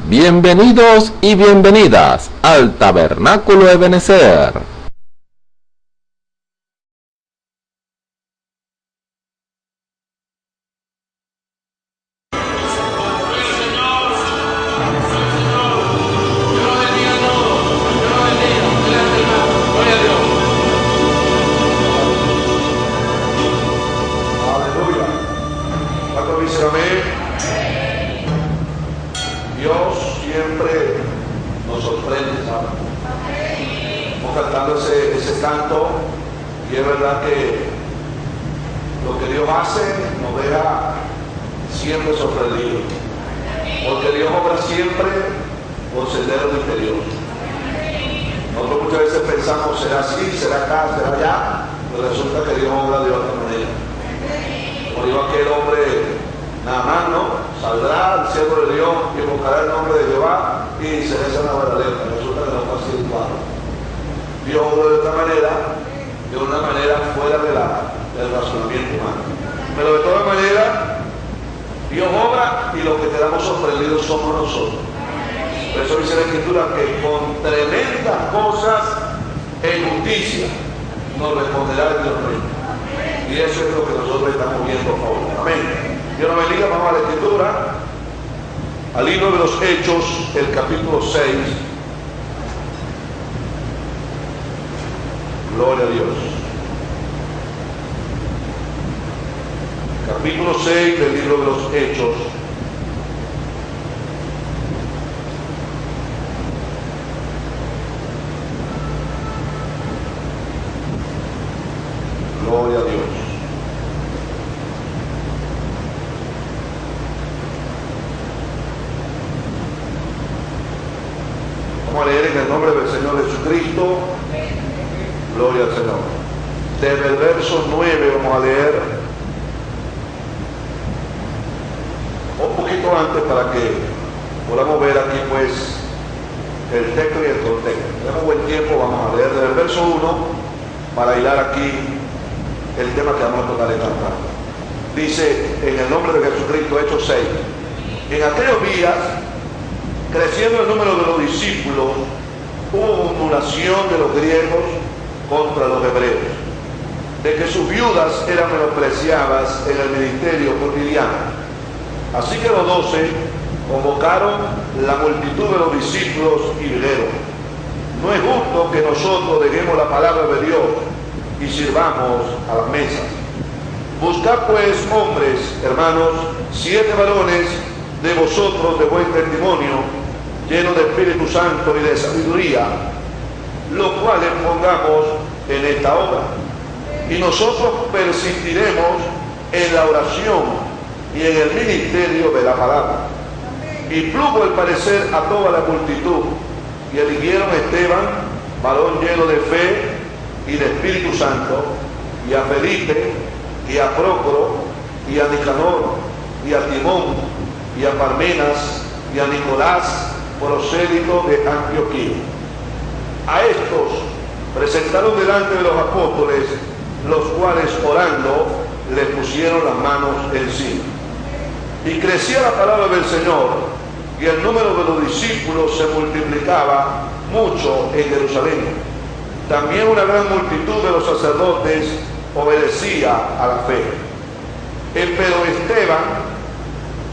Bienvenidos y bienvenidas al Tabernáculo Ebenezer. Al libro de los Hechos, el capítulo 6. Gloria a Dios. Capítulo 6 del libro de los Hechos. Gloria a Dios. Vamos a leer en el nombre del Señor Jesucristo. Gloria al Señor. Desde el verso 9 vamos a leer un poquito antes para que podamos ver aquí pues el texto y el contexto. Tenemos buen tiempo, vamos a leer desde el verso 1 para hilar aquí el tema que vamos a tocar esta tarde. Dice en el nombre de Jesucristo, Hechos 6. En aquellos días, creciendo el número de los discípulos, hubo murmuración de los griegos contra los hebreos, de que sus viudas eran menospreciadas en el ministerio cotidiano. Así que los 12 convocaron la multitud de los discípulos y dijeron: no es justo que nosotros dejemos la palabra de Dios y sirvamos a las mesas. Buscad pues, hombres, hermanos, 7 varones de vosotros de buen testimonio, llenos de Espíritu Santo y de sabiduría, los cuales pongamos en esta obra. Y nosotros persistiremos en la oración y en el ministerio de la palabra. Y plugo el parecer a toda la multitud, y eligieron a Esteban, varón lleno de fe y de Espíritu Santo, y a Felipe, y a Prócoro, y a Nicanor, y a Timón, y a Parmenas, y a Nicolás, prosélito de Antioquía. A estos presentaron delante de los apóstoles, los cuales orando les pusieron las manos encima. Y crecía la palabra del Señor, y el número de los discípulos se multiplicaba mucho en Jerusalén. También una gran multitud de los sacerdotes obedecía a la fe. Pero Esteban,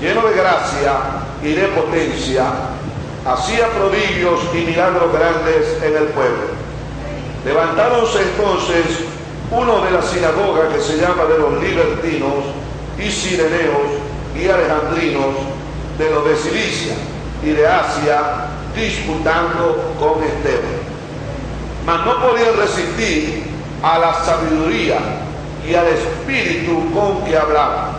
lleno de gracia y de potencia, hacía prodigios y milagros grandes en el pueblo. Levantáronse entonces uno de la sinagoga que se llama de los libertinos y cireneos y alejandrinos, de los de Cilicia y de Asia, disputando con Esteban. Mas no podían resistir a la sabiduría y al espíritu con que hablaba.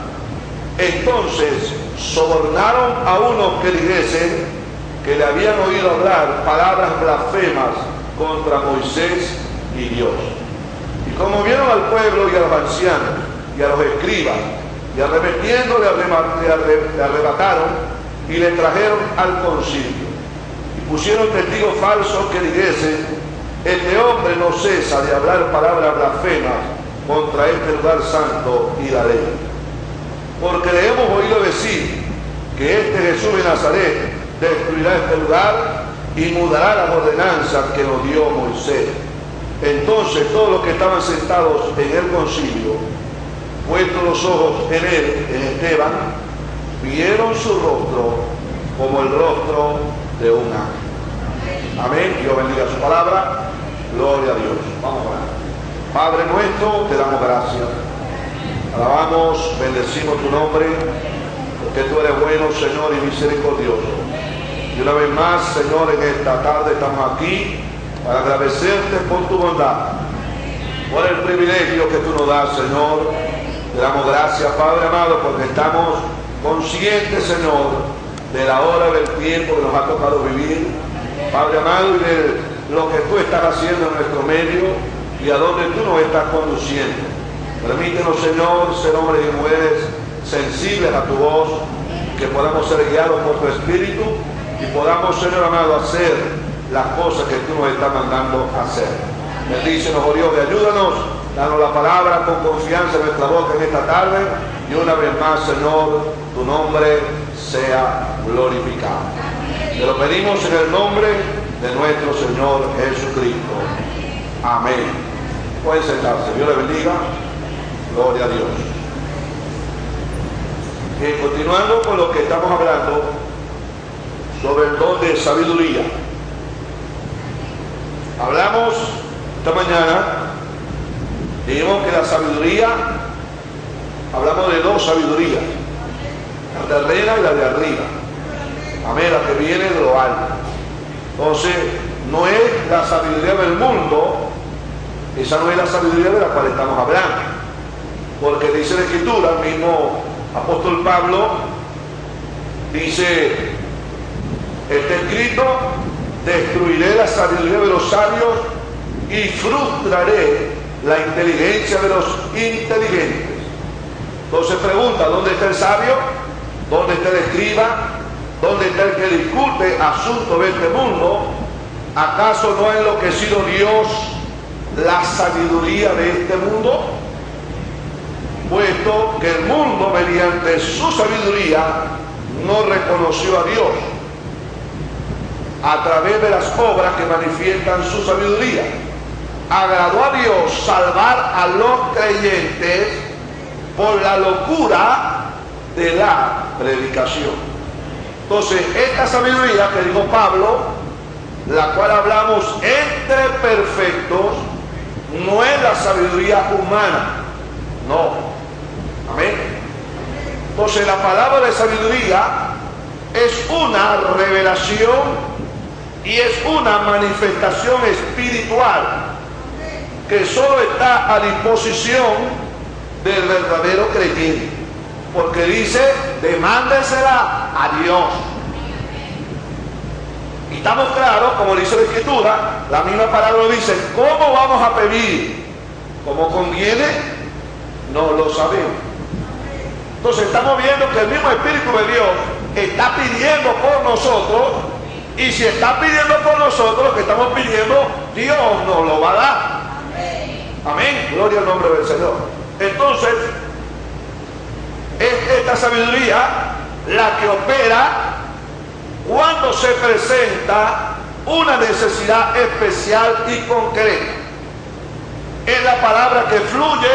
Entonces sobornaron a unos que dijesen que le habían oído hablar palabras blasfemas contra Moisés y Dios. Y como vieron al pueblo y a los ancianos y a los escribas, y arremetiendo le arrebataron y le trajeron al concilio. Y pusieron testigos falsos que dijesen: este hombre no cesa de hablar palabras blasfemas contra este lugar santo y la ley. Porque le hemos oído decir que este Jesús de Nazaret destruirá este lugar y mudará las ordenanzas que nos dio Moisés. Entonces todos los que estaban sentados en el concilio, puestos los ojos en él, en Esteban, vieron su rostro como el rostro de un ángel. Amén. Dios bendiga su palabra. Gloria a Dios. Vamos a orar. Padre nuestro, te damos gracias. Alabamos, bendecimos tu nombre, porque tú eres bueno, Señor, y misericordioso. Y una vez más, Señor, en esta tarde estamos aquí para agradecerte por tu bondad, por el privilegio que tú nos das, Señor. Te damos gracias, Padre amado, porque estamos conscientes, Señor, de la hora, del tiempo que nos ha tocado vivir, Padre amado, y de lo que tú estás haciendo en nuestro medio y a donde tú nos estás conduciendo. Permítenos, Señor, ser hombres y mujeres sensibles a tu voz, que podamos ser guiados por tu Espíritu y podamos, Señor amado, hacer las cosas que tú nos estás mandando hacer. Bendícenos, oh Dios, y ayúdanos, danos la palabra con confianza en nuestra boca en esta tarde, y una vez más, Señor, tu nombre sea glorificado. Te lo pedimos en el nombre de nuestro Señor Jesucristo. Amén. Pueden sentarse. Dios les bendiga. Gloria a Dios. Continuando con lo que estamos hablando sobre el don de sabiduría. Hablamos esta mañana, dijimos que la sabiduría, hablamos de dos sabidurías, la terrena y la de arriba. Amén, la que viene de lo alto. Entonces, no es la sabiduría del mundo, esa no es la sabiduría de la cual estamos hablando. Porque dice la Escritura, el mismo apóstol Pablo dice, está escrito, destruiré la sabiduría de los sabios y frustraré la inteligencia de los inteligentes. Entonces pregunta, ¿dónde está el sabio? ¿Dónde está el escriba? ¿Dónde está el que discute asuntos de este mundo? ¿Acaso no ha enloquecido Dios la sabiduría de este mundo? Puesto que el mundo, mediante su sabiduría, no reconoció a Dios a través de las obras que manifiestan su sabiduría. Agradó a Dios salvar a los creyentes por la locura de la predicación. Entonces, esta sabiduría que dijo Pablo, la cual hablamos entre perfectos, no es la sabiduría humana, no. Amén. Entonces, la palabra de sabiduría es una revelación y es una manifestación espiritual que solo está a disposición del verdadero creyente, porque dice, demándensela a Dios. Y estamos claros, como dice la Escritura, la misma palabra dice, ¿cómo vamos a pedir? ¿Cómo conviene? No lo sabemos. Entonces estamos viendo que el mismo Espíritu de Dios está pidiendo por nosotros, y si está pidiendo por nosotros lo que estamos pidiendo, Dios nos lo va a dar. Amén. Gloria al nombre del Señor. Entonces, es esta sabiduría la que opera cuando se presenta una necesidad especial y concreta. Es la palabra que fluye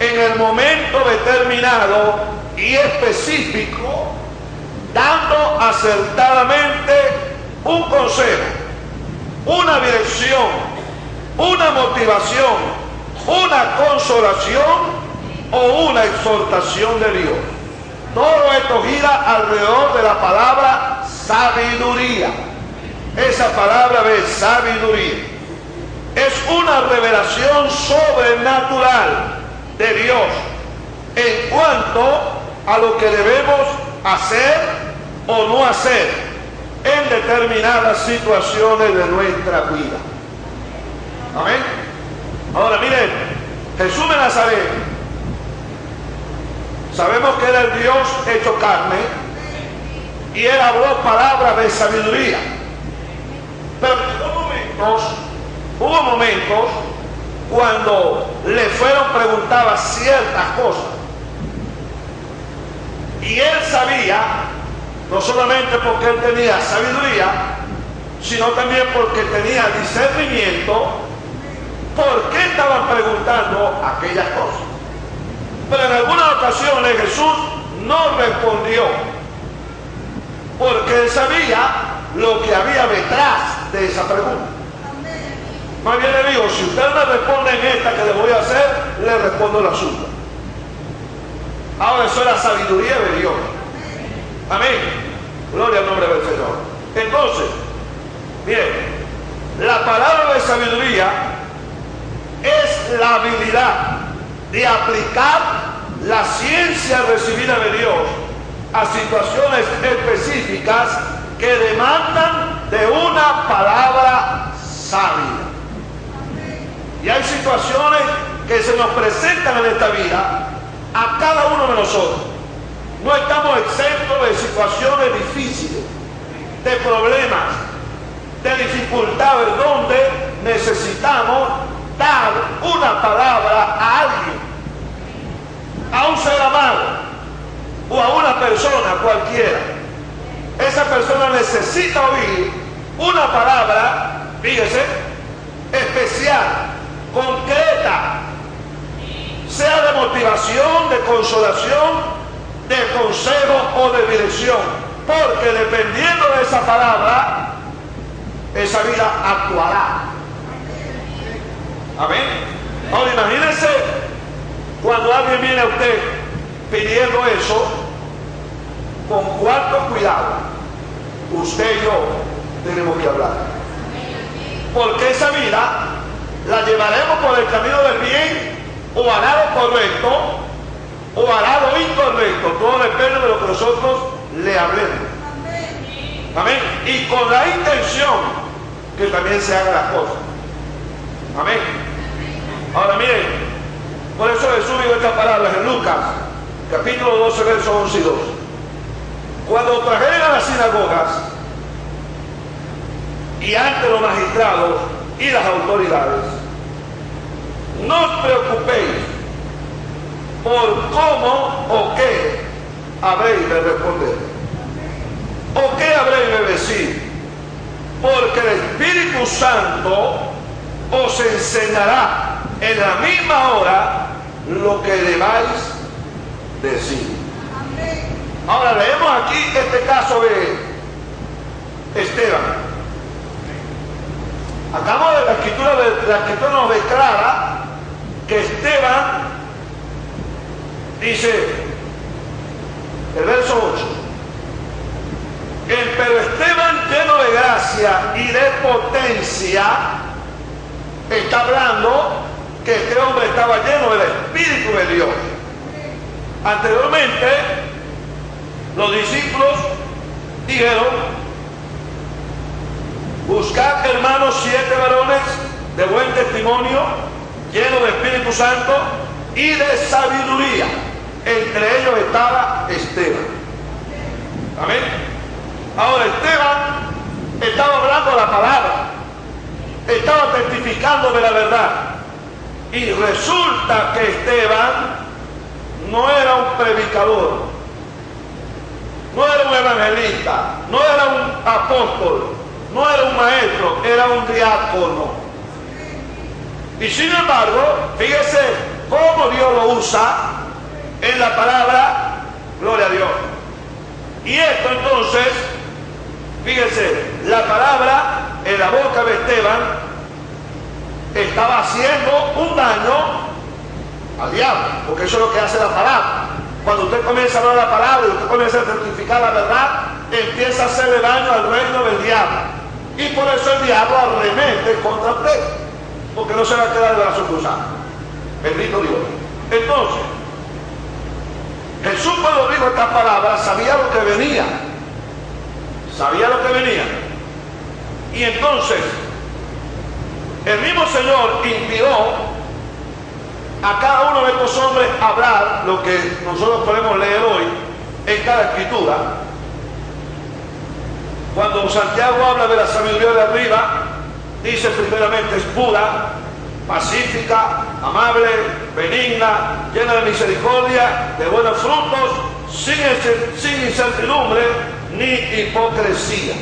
en el momento determinado y específico, dando acertadamente un consejo, una dirección, una motivación, una consolación o una exhortación de Dios. Todo esto gira alrededor de la palabra sabiduría. Esa palabra de sabiduría es una revelación sobrenatural de Dios en cuanto a lo que debemos hacer o no hacer en determinadas situaciones de nuestra vida. Amén. Ahora miren, Jesús de Nazaret, sabemos que era el Dios hecho carne y él habló palabras de sabiduría, pero hubo momentos cuando le fueron preguntadas ciertas cosas y él sabía no solamente porque él tenía sabiduría, sino también porque tenía discernimiento, por qué estaban preguntando aquellas cosas. Pero en algunas ocasiones Jesús no respondió, porque él sabía lo que había detrás de esa pregunta. Más bien le digo, si usted me responde en esta que le voy a hacer, le respondo la suya. Ahora eso es la sabiduría de Dios. Amén. Gloria al nombre del Señor. Entonces, bien, la palabra de sabiduría es la habilidad de aplicar la ciencia recibida de Dios a situaciones específicas que demandan de una palabra sabia. Y hay situaciones que se nos presentan en esta vida a cada uno de nosotros. No estamos exentos de situaciones difíciles, de problemas, de dificultades donde necesitamos dar una palabra a alguien, a un ser amado o a una persona cualquiera. Esa persona necesita oír una palabra, fíjese, especial, concreta, sea de motivación, de consolación, de consejo o de dirección, porque dependiendo de esa palabra, esa vida actuará. Amén. Ahora imagínense cuando alguien viene a usted pidiendo eso, con cuánto cuidado usted y yo tenemos que hablar, porque esa vida la llevaremos por el camino del bien o al lado correcto o al lado incorrecto. Todo depende de lo que nosotros le hablemos. Amén. Y con la intención que también se haga las cosas. Amén. Ahora miren, por eso Jesús dijo estas palabras en Lucas capítulo 12 versos 11 y 12. Cuando trajeron a las sinagogas y ante los magistrados y las autoridades, no os preocupéis por cómo o qué habréis de responder o qué habréis de decir, porque el Espíritu Santo os enseñará en la misma hora lo que debáis decir. Ahora leemos aquí este caso de Esteban. Acabamos de la escritura nos declara que Esteban, dice el verso 8, pero Esteban, lleno de gracia y de potencia, está hablando que este hombre estaba lleno del Espíritu de Dios. Anteriormente los discípulos dijeron: buscad, hermanos, 7 varones de buen testimonio, llenos de Espíritu Santo y de sabiduría. Entre ellos estaba Esteban. Amén. Ahora Esteban estaba hablando la palabra, estaba testificando de la verdad. Y resulta que Esteban no era un predicador, no era un evangelista, no era un apóstol, no era un maestro, era un diácono. Y sin embargo, fíjese cómo Dios lo usa en la palabra, gloria a Dios. Y esto entonces, fíjese, la palabra en la boca de Esteban estaba haciendo un daño al diablo, porque eso es lo que hace la palabra. Cuando usted comienza a hablar la palabra y usted comienza a certificar la verdad, empieza a hacerle daño al reino del diablo. Y por eso el diablo arremete contra usted, porque no se va a quedar de brazos cruzados. Bendito Dios. Entonces, Jesús, cuando dijo estas palabras, sabía lo que venía. Sabía lo que venía. Y entonces, el mismo Señor inspiró a cada uno de estos hombres a hablar lo que nosotros podemos leer hoy en cada escritura. Cuando Santiago habla de la sabiduría de arriba, dice primeramente es pura, pacífica, amable, benigna, llena de misericordia, de buenos frutos, sin incertidumbre, ni hipocresía.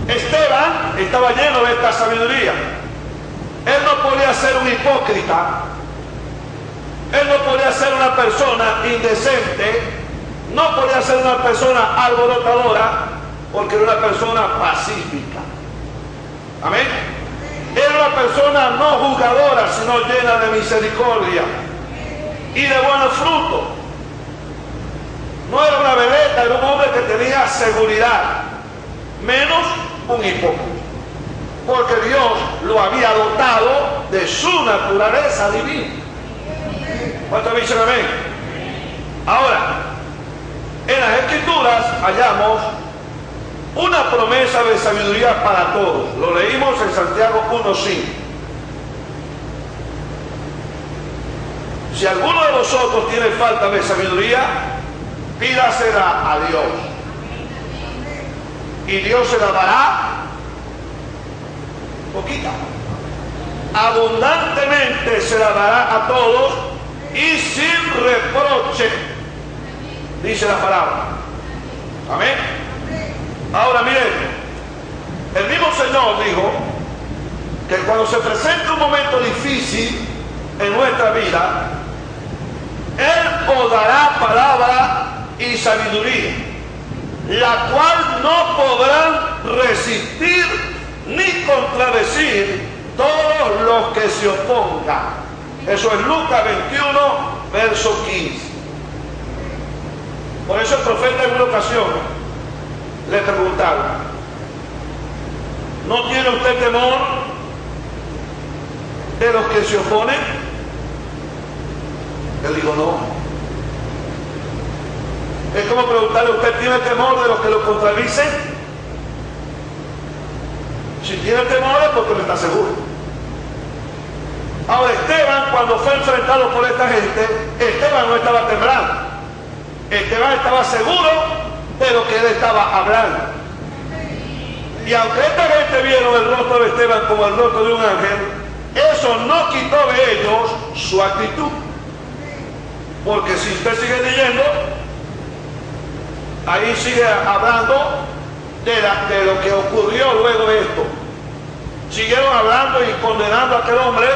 Esteban estaba lleno de esta sabiduría. Él no podía ser un hipócrita. Él no podía ser una persona indecente. No podía ser una persona alborotadora, porque era una persona pacífica. Amén. Era una persona no juzgadora, sino llena de misericordia y de buenos frutos. No era una veleta, era un hombre que tenía seguridad, menos un hipócrita, porque Dios lo había dotado de su naturaleza divina. ¿Cuántos dicen amén? Ahora, en las Escrituras hallamos una promesa de sabiduría para todos. Lo leímos en Santiago 1:5. Si alguno de vosotros tiene falta de sabiduría, pídasela a Dios, y Dios se la dará poquita, abundantemente se la dará a todos y sin reproche, dice la palabra. Amén. Ahora miren, el mismo Señor dijo que cuando se presente un momento difícil en nuestra vida, Él os dará palabra y sabiduría, la cual no podrán resistir ni contradecir todos los que se opongan. Eso es Lucas 21, verso 15. Por eso el profeta en una ocasión le preguntaron: ¿no tiene usted temor de los que se oponen? Él dijo: no. Es como preguntarle: ¿usted tiene temor de los que lo contradicen? Si tiene temor es porque no está seguro. Ahora, Esteban, cuando fue enfrentado por esta gente, Esteban no estaba temblando. Esteban estaba seguro de lo que él estaba hablando. Y aunque esta gente vieron el rostro de Esteban como el rostro de un ángel, eso no quitó de ellos su actitud. Porque si usted sigue leyendo, ahí sigue hablando de lo que ocurrió luego de esto. Siguieron hablando y condenando a aquel hombre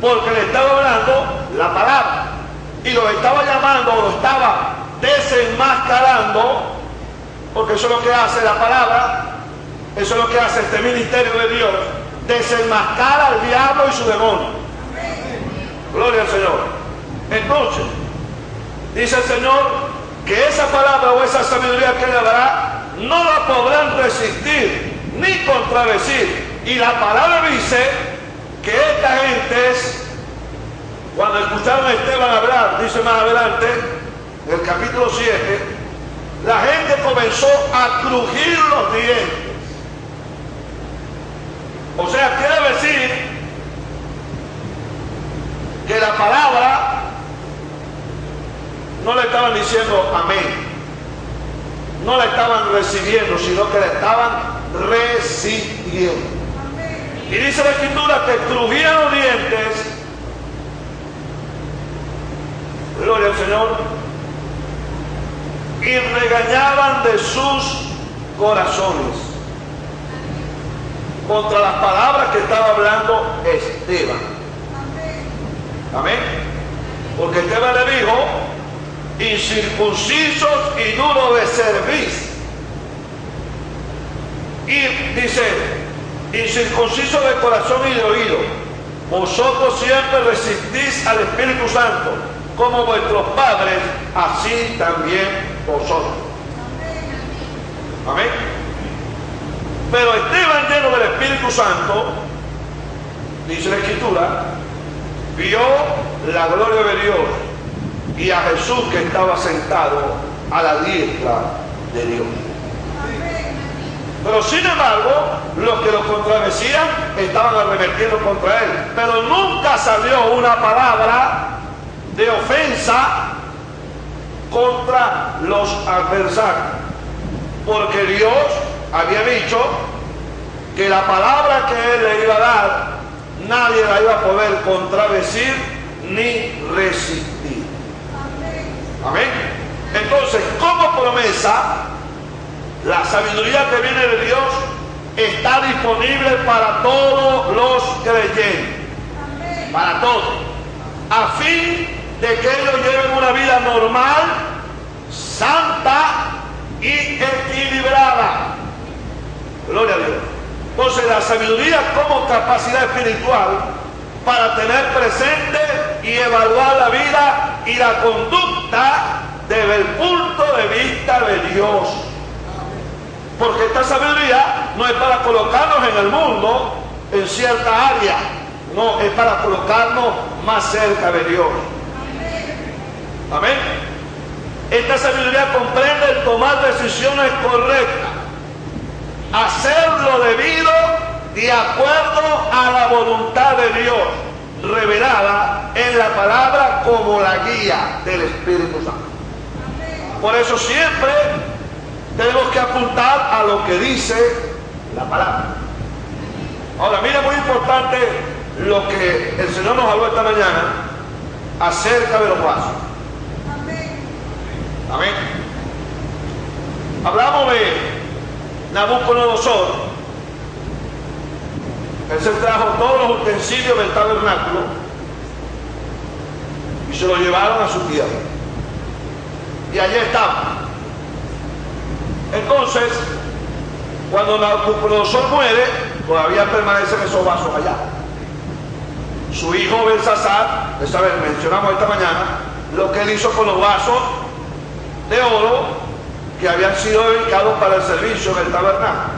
porque le estaba hablando la palabra y lo estaba llamando, o lo estaba desenmascarando, porque eso es lo que hace la palabra, eso es lo que hace este ministerio de Dios: desenmascara al diablo y su demonio. Gloria al Señor. Entonces, dice el Señor que esa palabra o esa sabiduría que le dará no la podrán resistir ni contradecir. Y la palabra dice que esta gente, cuando escucharon a Esteban hablar, dice más adelante, en el capítulo 7, la gente comenzó a crujir los dientes. O sea, quiere decir que la palabra no le estaban diciendo amén, no la estaban recibiendo, sino que la estaban recibiendo. Y dice la Escritura que crujían los dientes, gloria al Señor, y regañaban de sus corazones contra las palabras que estaba hablando Esteban. Amén. Porque Esteban le dijo: incircuncisos y duros de cerviz. Y dice: incircuncisos de corazón y de oído, vosotros siempre resistís al Espíritu Santo, como vuestros padres, así también vosotros. Amén. Pero Esteban, lleno del Espíritu Santo, dice la Escritura, vio la gloria de Dios y a Jesús que estaba sentado a la diestra de Dios. Pero sin embargo, los que lo contradecían estaban arremetiendo contra él. Pero nunca salió una palabra de ofensa contra los adversarios. Porque Dios había dicho que la palabra que él le iba a dar, nadie la iba a poder contradecir ni resistir. Amén. Entonces, como promesa, la sabiduría que viene de Dios está disponible para todos los creyentes, para todos, a fin de que ellos lleven una vida normal, santa y equilibrada. Gloria a Dios. Entonces, la sabiduría como capacidad espiritual para tener presente y evaluar la vida y la conducta desde el punto de vista de Dios. Porque esta sabiduría no es para colocarnos en el mundo en cierta área, no, es para colocarnos más cerca de Dios. Amén. Esta sabiduría comprende el tomar decisiones correctas, hacer lo debido de acuerdo a la voluntad de Dios, revelada en la palabra como la guía del Espíritu Santo. Por eso siempre tenemos que apuntar a lo que dice la palabra. Ahora, mira, muy importante lo que el Señor nos habló esta mañana acerca de los vasos. Amén. Hablamos de Nabucodonosor. Él se trajo todos los utensilios del tabernáculo y se lo llevaron a su tierra. Y allí estaban. Entonces, cuando Nabucodonosor muere, todavía permanecen esos vasos allá. Su hijo Belsasar, esta vez mencionamos esta mañana, lo que él hizo con los vasos de oro que habían sido dedicados para el servicio del tabernáculo.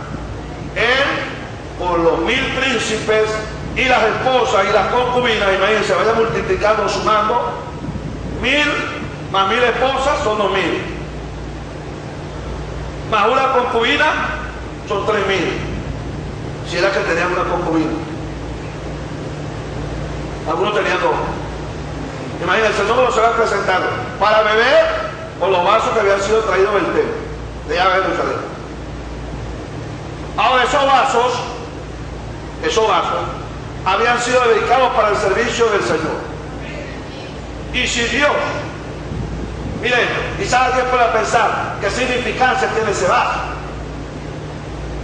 Él, con los 1000 príncipes y las esposas y las concubinas, imagínense, vaya multiplicando, sumando, 1000 más 1000 esposas son 2000, más una concubina son 3000, si era que tenían una concubina. Algunos tenían dos. Imagínense, el número se va presentando para beber con los vasos que habían sido traídos del templo de Jerusalén. Ahora, esos vasos habían sido dedicados para el servicio del Señor. Y si Dios, miren, quizás alguien pueda pensar qué significancia tiene ese vaso.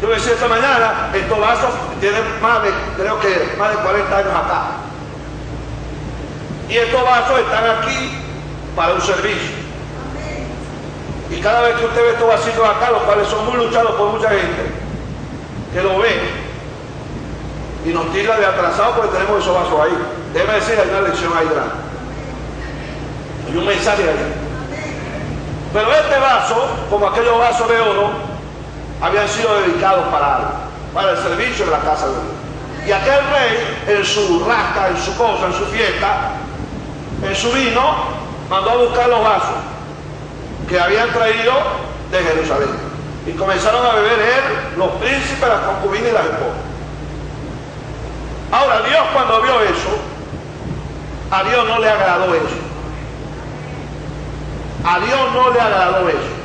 Yo decía esta mañana, estos vasos tienen creo que más de 40 años acá. Y estos vasos están aquí para un servicio. Y cada vez que usted ve estos vasitos acá, los cuales son muy luchados por mucha gente, que lo ve y nos tira de atrasado porque tenemos esos vasos ahí. Déjeme decir, hay una lección ahí grande. Hay un mensaje ahí. Pero este vaso, como aquellos vasos de oro, habían sido dedicados para algo, para el servicio de la casa de Dios. Y aquel rey, en su rasca, en su cosa, en su fiesta, en su vino, mandó a buscar los vasos que habían traído de Jerusalén. Y comenzaron a beber él, los príncipes, las concubinas y las esposas. Ahora, Dios, cuando vio eso, a Dios no le agradó eso. A Dios no le agradó eso.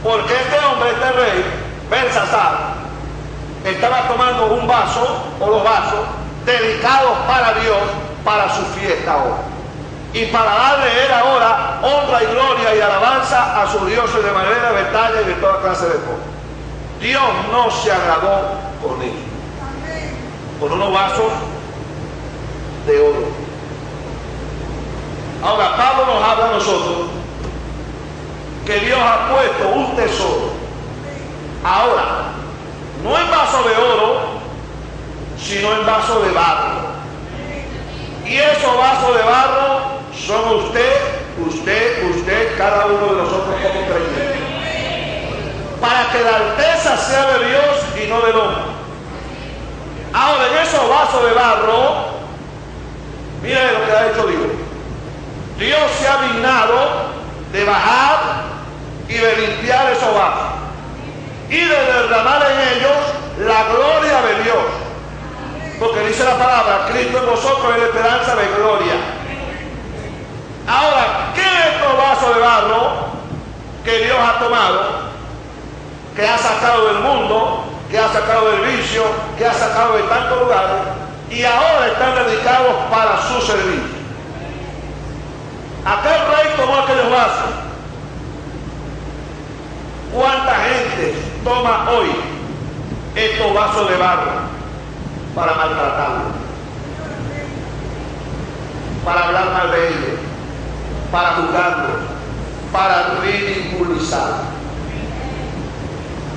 Porque este hombre, este rey, Belsasar, estaba tomando un vaso, o los vasos, dedicados para Dios, para su fiesta ahora. Y para darle él ahora honra y gloria y alabanza a sus dioses de madera, de talla y de toda clase de cosas. Dios no se agradó con ellos. Con unos vasos de oro. Ahora, Pablo nos habla a nosotros que Dios ha puesto un tesoro. Ahora, no en vaso de oro, sino en vaso de barro. Y esos vasos de barro son usted, cada uno de nosotros como creyentes. Para que la alteza sea de Dios y no del hombre. Ahora, en esos vasos de barro, miren lo que ha hecho Dios. Dios se ha dignado de bajar y de limpiar esos vasos y de derramar en ellos la gloria de Dios. Porque dice la palabra, Cristo en vosotros es la esperanza de gloria. Ahora, ¿qué es estos vasos de barro que Dios ha tomado, que ha sacado del mundo, que ha sacado del vicio, que ha sacado de tantos lugares, y ahora están dedicados para su servicio? Aquel rey tomó aquellos vasos ¿Cuánta gente toma hoy estos vasos de barro para maltratarlos, para hablar mal de ellos, para juzgarlos, para ridiculizar?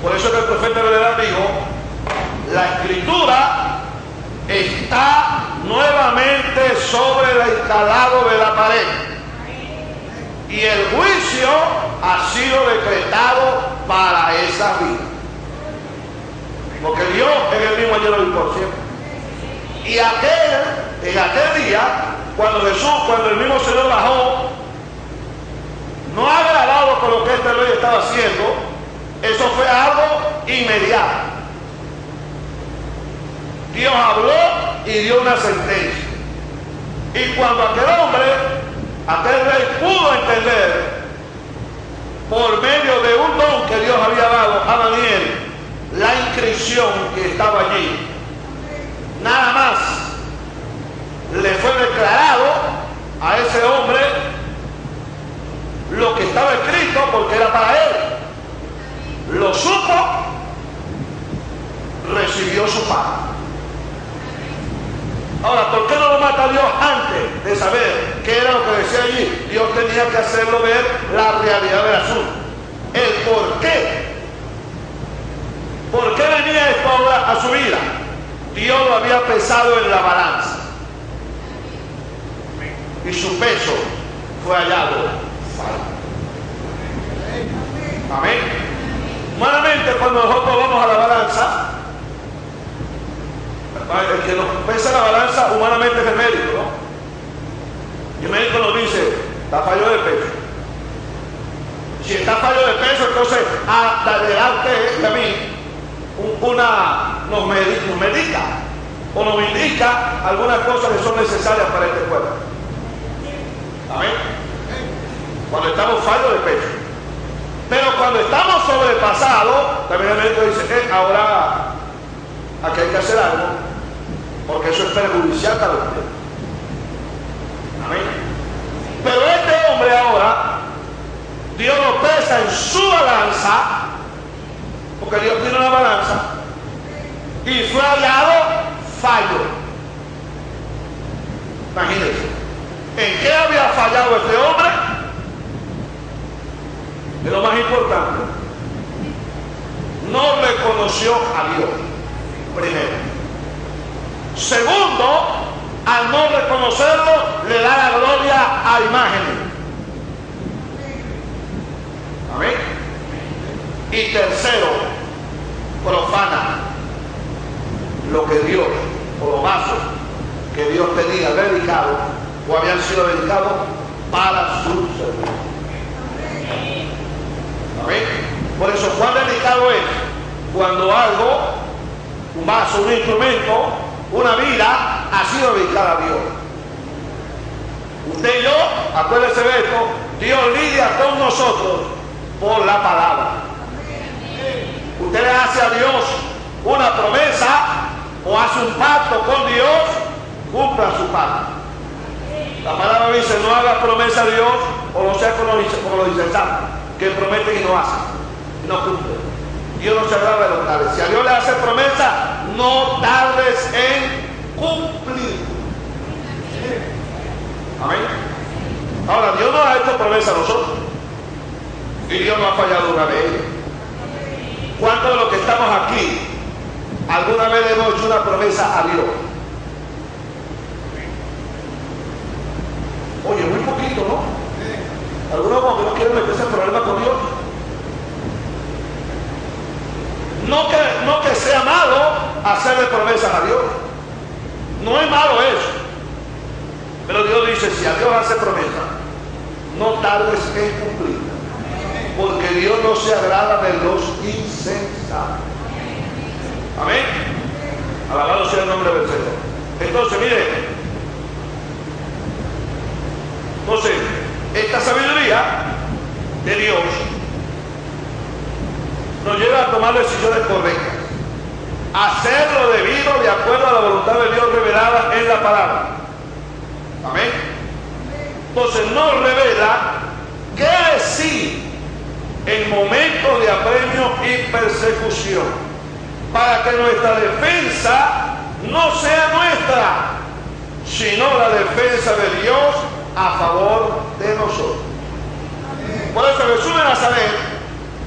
Por eso que el profeta de verdad dijo, la escritura está nuevamente sobre el encalado de la pared y el juicio ha sido decretado para esa vida. Porque Dios es el mismo ayer, hoy y por siempre. Y en aquel día, cuando el mismo Señor bajó, no agradado con lo que este rey estaba haciendo, eso fue algo inmediato. Dios habló y dio una sentencia. Y cuando aquel rey pudo entender, por medio de un don que Dios había dado a Daniel, la inscripción que estaba allí, nada más le fue declarado a ese hombre lo que estaba escrito, porque era para él. Lo supo, recibió su paga. Ahora, ¿por qué no lo mata Dios antes de saber qué era lo que decía allí? Dios tenía que hacerlo ver la realidad del asunto. El por qué. ¿Por qué venía esto ahora a su vida? Dios lo había pesado en la balanza. Y su peso fue hallado falto. Amén. Humanamente, cuando nosotros vamos a la balanza, el que nos pesa la balanza humanamente es el médico, ¿no? Y el médico nos dice, está fallo de peso. Si está fallo de peso, entonces adelante a mí nos medica o nos indica algunas cosas que son necesarias para este cuerpo. Amén. Cuando estamos fallos de peso. Pero cuando estamos sobrepasados, también el médico dice, ahora aquí hay que hacer algo, porque eso es perjudicial para usted. Amén. Pero este hombre ahora, Dios lo pesa en su balanza, porque Dios tiene una balanza, y fue hallado fallo. Imagínense, ¿en qué había fallado este hombre? Es lo más importante. No reconoció a Dios, primero. Segundo, al no reconocerlo, le da la gloria a imágenes. Amén. Y tercero, profana lo que Dios, o los vasos que Dios tenía dedicado o habían sido dedicados para su servicio. Amén. Por eso, ¿cuán delicado es cuando algo, un vaso, un instrumento, una vida, ha sido dedicada a Dios? Usted y yo, acuérdese de esto, Dios lidia con nosotros por la palabra. Usted le hace a Dios una promesa o hace un pacto con Dios, cumpla su pacto. La palabra dice, no haga promesa a Dios o no sea como lo insensato, que promete y no hace, y no cumple. Dios no se agrada de los tales. Si a Dios le hace promesa, no tardes en cumplir. Amén. Ahora, Dios nos ha hecho promesa a nosotros y Dios no ha fallado una vez. ¿Cuántos de los que estamos aquí alguna vez le hemos hecho una promesa a Dios? Oye, muy poquito, ¿no? Algunos como que no quieren meterse en problemas con Dios. No que sea malo hacerle promesas a Dios. No es malo eso. Pero Dios dice, si a Dios hace promesa, no tardes en cumplirla. Porque Dios no se agrada de los insensatos. Amén. Alabado sea el nombre del Señor. Entonces, mire. Entonces, esta sabiduría de Dios nos lleva a tomar decisiones correctas, a hacer lo debido de acuerdo a la voluntad de Dios revelada en la palabra. Amén. Entonces nos revela qué decir en momentos de apremio y persecución, para que nuestra defensa no sea nuestra, sino la defensa de Dios a favor de nosotros. Por eso Jesús de Nazaret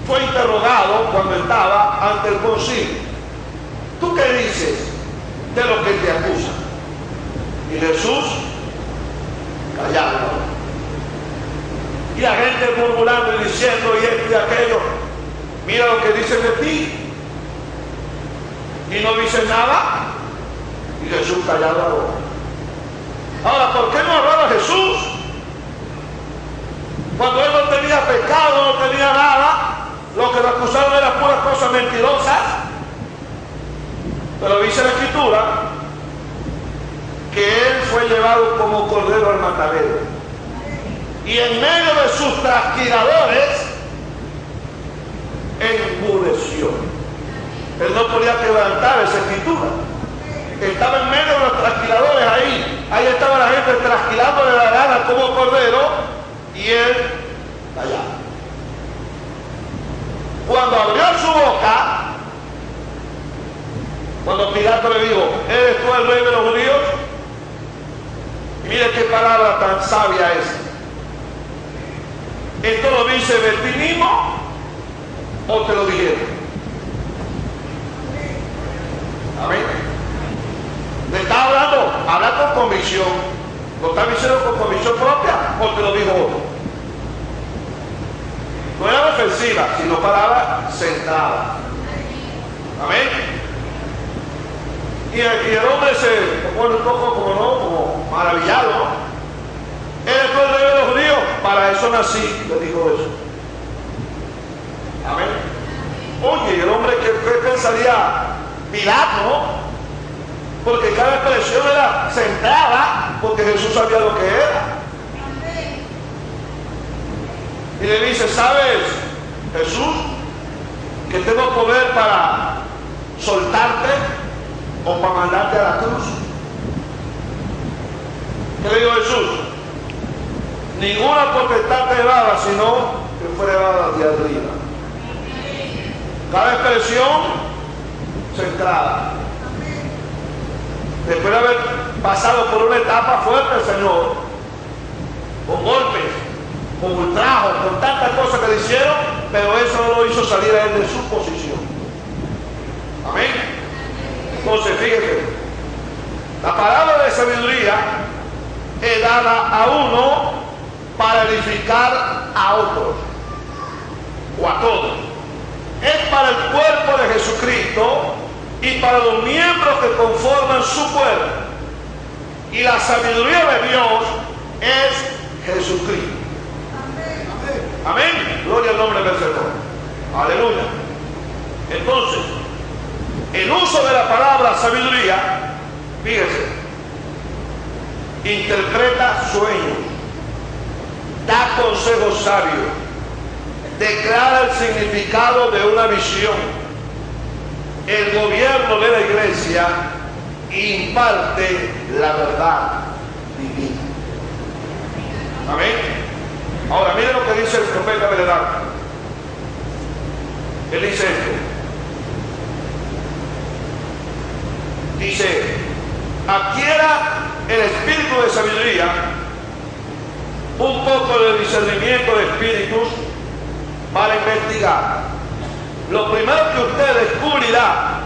fue interrogado cuando estaba ante el concilio. ¿Tú qué dices de lo que te acusan? Y Jesús callado. Y la gente murmurando y diciendo y esto y aquello. Mira lo que dicen de ti. Y no dicen nada. Y Jesús callado. Ahora, ¿por qué no hablaba Jesús? Cuando él no tenía pecado, no tenía nada, lo que lo acusaron eran puras cosas mentirosas. Pero dice la Escritura que él fue llevado como cordero al matadero. Y en medio de sus trasquiladores, enmudeció. Él no podía quebrantar esa Escritura. Estaba en medio de los trasquiladores ahí. Ahí estaba la gente trasquilándole la gana como cordero y él callado. Cuando abrió su boca, cuando Pilato le dijo, ¿eres tú el rey de los judíos? Y mire qué palabra tan sabia es. ¿Esto lo dice de ti mismo o te lo dijeron? Amén. ¿Le está hablando? Habla con convicción. ¿Lo está diciendo con convicción propia o te lo dijo otro? No era ofensiva, sino palabra centrada. Amén. Y el hombre se pone un poco como maravillado, ¿no? ¿Eres tú el rey de los judíos? Para eso nací, le dijo eso. Amén. Oye, el hombre, ¿qué pensaría Pilato, no? Porque cada expresión era centrada, porque Jesús sabía lo que era. Y le dice, ¿sabes, Jesús, que tengo poder para soltarte o para mandarte a la cruz? ¿Qué le dijo Jesús? Ninguna potestad te daba, sino que fue dada de arriba. Cada expresión centrada. Después de haber pasado por una etapa fuerte, el Señor, con golpes, con ultrajos, con tantas cosas que le hicieron, pero eso no lo hizo salir a él de su posición. Amén. Entonces, fíjese, la palabra de sabiduría es dada a uno para edificar a otros o a todos. Es para el cuerpo de Jesucristo y para los miembros que conforman su cuerpo. Y la sabiduría de Dios es Jesucristo. Amén. Gloria al nombre del Señor. Aleluya. Entonces, el uso de la palabra sabiduría, fíjese, interpreta sueños, da consejos sabios, declara el significado de una visión, el gobierno de la iglesia imparte la verdad divina. Amén. Ahora miren lo que dice el profeta Beledad. Él dice esto. Dice, adquiera el espíritu de sabiduría, un poco de discernimiento de espíritus para investigar. Lo primero que usted descubrirá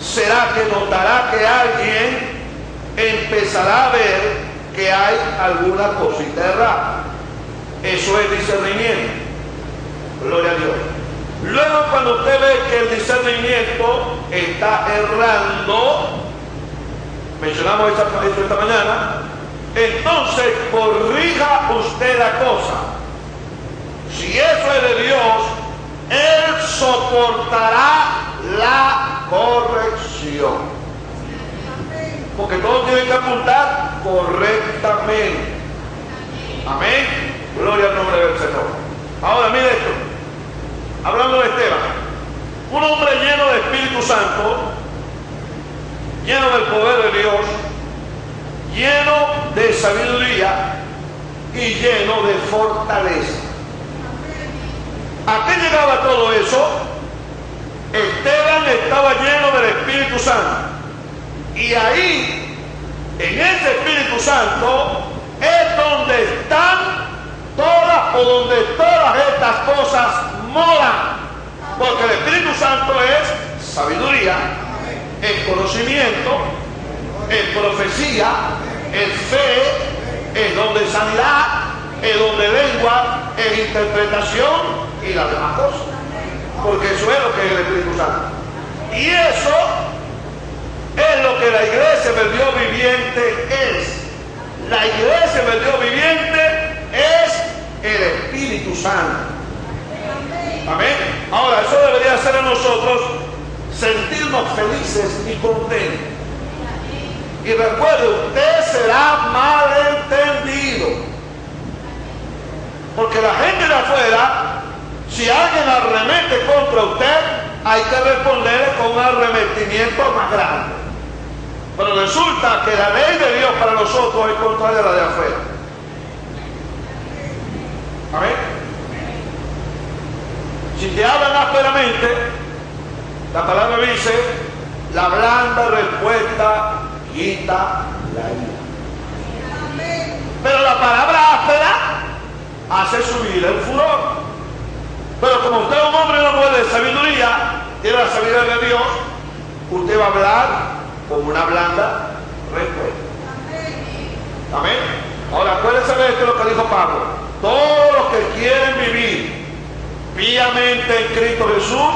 será que notará que alguien empezará a ver que hay alguna cosita errada. Eso es discernimiento. Gloria a Dios. Luego, cuando usted ve que el discernimiento está errando, mencionamos esto esta mañana, entonces corrija usted la cosa. Si eso es de Dios, Él soportará la corrección. Porque todos tienen que apuntar correctamente. Amén. Gloria al nombre del Señor. Ahora mire esto. Hablando de Esteban, un hombre lleno de Espíritu Santo, lleno del poder de Dios, lleno de sabiduría y lleno de fortaleza. ¿A qué llegaba todo eso? Esteban estaba lleno del Espíritu Santo. Y ahí, en ese Espíritu Santo, es donde están todas o donde todas estas cosas moran. Porque el Espíritu Santo es sabiduría, es conocimiento, es profecía, es fe, es don de sanidad, es don de lengua, es interpretación y las demás cosas. Porque eso es lo que es el Espíritu Santo. Y eso es lo que la iglesia del Dios viviente es. La iglesia del Dios viviente es el Espíritu Santo. Amén. Ahora, eso debería hacer a nosotros sentirnos felices y contentos. Y recuerde, usted será malentendido. Porque la gente de afuera, si alguien arremete contra usted, hay que responderle con un arremetimiento más grande. Pero resulta que la ley de Dios para nosotros es contraria a la de afuera. Amén. Si te hablan ásperamente, la palabra dice, la blanda respuesta quita la ira. Pero la palabra áspera hace subir el furor. Pero como usted es un hombre y una mujer de sabiduría, tiene la sabiduría de Dios, usted va a hablar con una blanda respuesta. Amén. Ahora acuérdense de esto, lo que dijo Pablo. Todos los que quieren vivir píamente en Cristo Jesús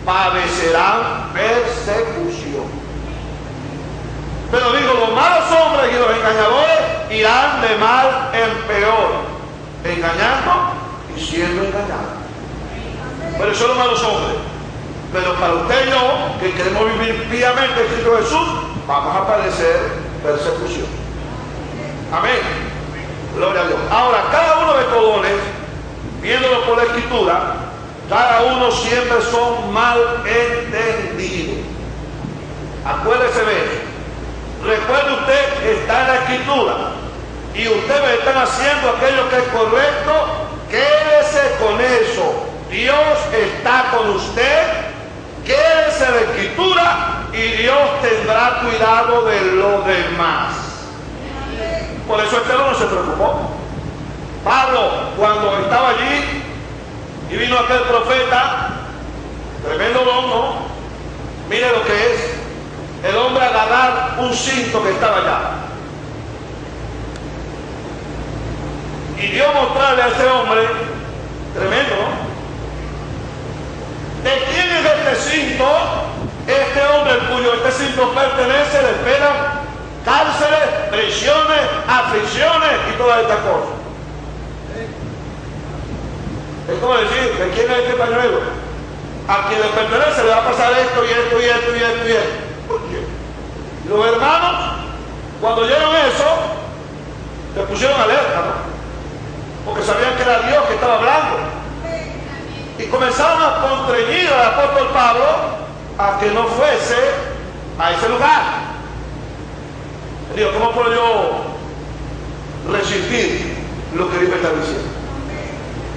padecerán persecución. Pero digo, los malos hombres y los engañadores irán de mal en peor, engañando y siendo engañados. Pero eso son los malos hombres. Pero para usted y yo, que queremos vivir piamente en Cristo Jesús, vamos a padecer persecución. Amén. Gloria a Dios. Ahora, cada uno de estos dones, viéndolo por la Escritura, cada uno siempre son mal entendidos. Acuérdese de eso. Recuerde usted que está en la Escritura y ustedes están haciendo aquello que es correcto, quédese con eso. Dios está con usted, quédese en la Escritura y Dios tendrá cuidado de lo demás. Por eso este no se preocupó. Pablo, cuando estaba allí y vino aquel profeta, tremendo don, ¿no? Mire lo que es el hombre agarrar un cinto que estaba allá. Y Dios mostrarle a ese hombre, tremendo, ¿no? ¿De quién es este cinto? Este hombre cuyo este cinto pertenece, le esperan cárceles, prisiones, aflicciones y todas estas cosas. Es como decir, ¿de quién es este pañuelo? A quien le pertenece le va a pasar esto y esto y esto y esto y esto. ¿Por qué? Los hermanos, cuando oyeron eso, se pusieron alerta, ¿no? Porque sabían que era Dios que estaba hablando. Y comenzaron a constreñir al apóstol Pablo a que no fuese a ese lugar. Digo, ¿cómo puedo yo resistir lo que Dios me está diciendo?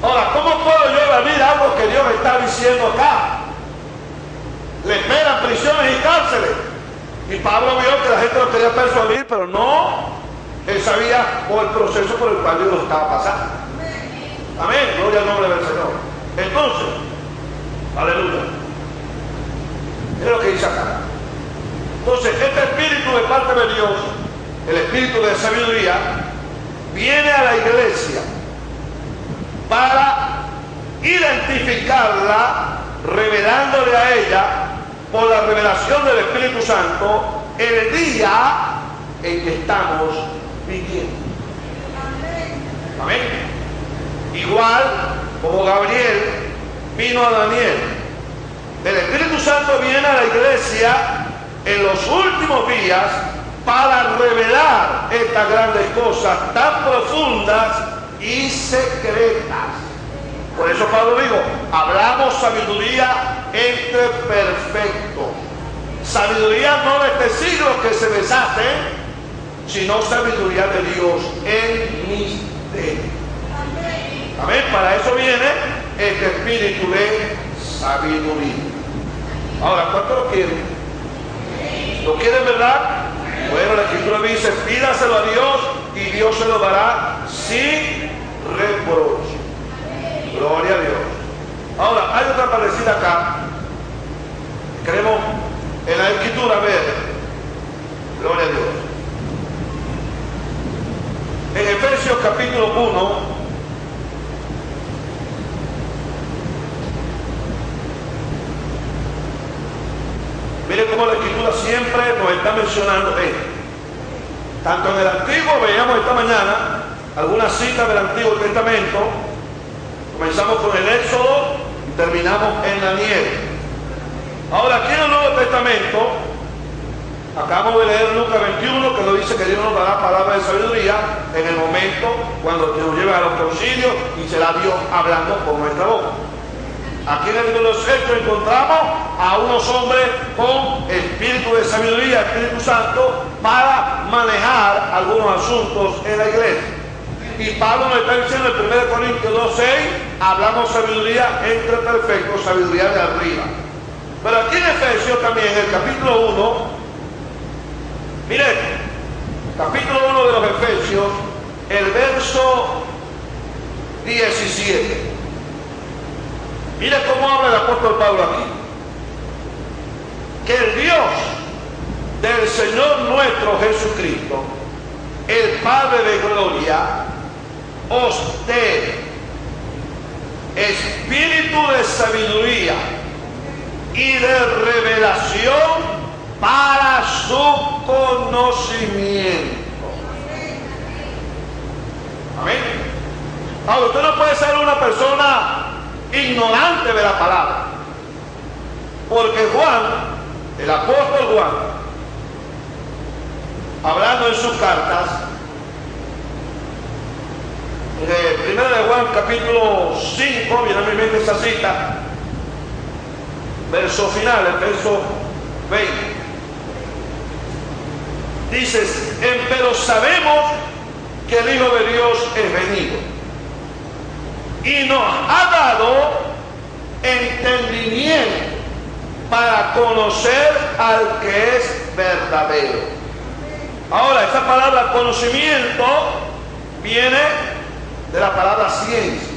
Ahora, ¿cómo puedo yo evadir algo que Dios me está diciendo acá? Le esperan prisiones y cárceles. Y Pablo vio que la gente lo quería persuadir, pero no. Él sabía por el proceso por el cual Dios lo estaba pasando. Amén. Gloria al nombre del Señor. Entonces, aleluya. Es lo que dice acá. Entonces, este espíritu de parte de Dios, el espíritu de sabiduría, viene a la iglesia para identificarla, revelándole a ella, por la revelación del Espíritu Santo, el día en que estamos viviendo. Amén. Igual como Gabriel vino a Daniel, el Espíritu Santo viene a la iglesia en los últimos días para revelar estas grandes cosas tan profundas y secretas. Por eso Pablo dijo, hablamos sabiduría entre perfectos. Sabiduría no de este siglo que se deshace, sino sabiduría de Dios en misterio. Amén. Para eso viene este espíritu de sabiduría. Ahora, ¿cuánto lo quieren? ¿Lo quieren, verdad? Bueno, la Escritura dice, pídaselo a Dios y Dios se lo dará sin reproche. Gloria a Dios. Ahora, hay otra parecida acá. Queremos en la Escritura ver. Gloria a Dios. En Efesios capítulo 1, miren cómo la Escritura siempre nos está mencionando esto. Tanto en el Antiguo, veíamos esta mañana algunas citas del Antiguo Testamento. Comenzamos con el Éxodo y terminamos en Daniel. Ahora, aquí en el Nuevo Testamento, acabamos de leer Lucas 21, que nos dice que Dios nos dará palabra de sabiduría en el momento cuando nos lleve a los concilios y será Dios hablando por nuestra boca. Aquí en el libro de los Hechos encontramos a unos hombres con espíritu de sabiduría, Espíritu Santo, para manejar algunos asuntos en la iglesia. Y Pablo nos está diciendo en 1 Corintios 2:6, hablamos sabiduría entre perfectos, sabiduría de arriba. Pero aquí en Efesios también, en el capítulo 1, miren, capítulo 1 de los Efesios, el verso 17. Mire cómo habla el apóstol Pablo aquí. Que el Dios del Señor nuestro Jesucristo, el Padre de gloria, os dé espíritu de sabiduría y de revelación para su conocimiento. Amén. Ahora, usted no puede ser una persona ignorante de la palabra, porque Juan, el apóstol Juan, hablando en sus cartas, en 1 de Juan capítulo 5, viene a mi mente esa cita, verso final, el verso 20, dice, pero sabemos que el Hijo de Dios es venido y nos ha dado entendimiento para conocer al que es verdadero. Ahora, esta palabra conocimiento viene de la palabra ciencia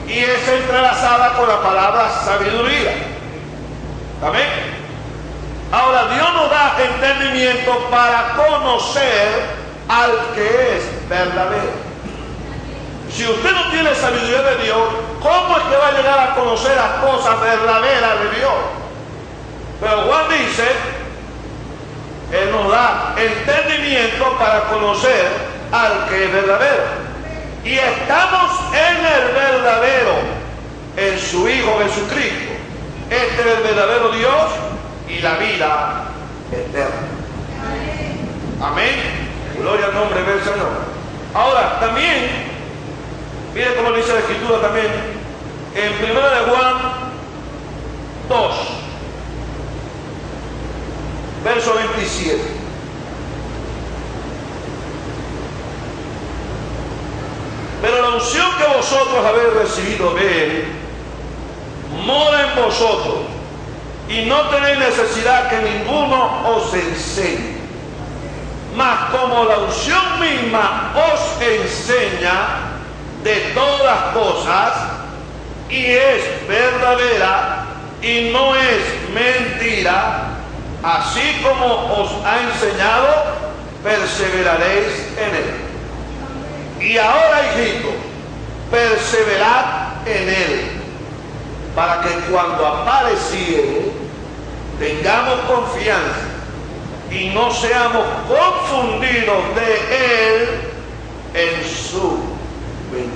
y es entrelazada con la palabra sabiduría. ¿Amén? Ahora, Dios nos da entendimiento para conocer al que es verdadero. Si usted no tiene sabiduría de Dios, ¿cómo es que va a llegar a conocer las cosas verdaderas de Dios? Pero Juan dice, Él nos da entendimiento para conocer al que es verdadero. Y estamos en el verdadero, en su Hijo Jesucristo. Este es el verdadero Dios y la vida eterna. Amén. Gloria al nombre del Señor. Ahora, también, mire cómo dice la Escritura también, en 1 de Juan 2, verso 27. Pero la unción que vosotros habéis recibido de Él, mora en vosotros, y no tenéis necesidad que ninguno os enseñe. Mas como la unción misma os enseña de todas cosas, y es verdadera y no es mentira, así como os ha enseñado, perseveraréis en él. Y ahora, hijitos, perseverad en él, para que cuando apareciere tengamos confianza y no seamos confundidos de él en su venida.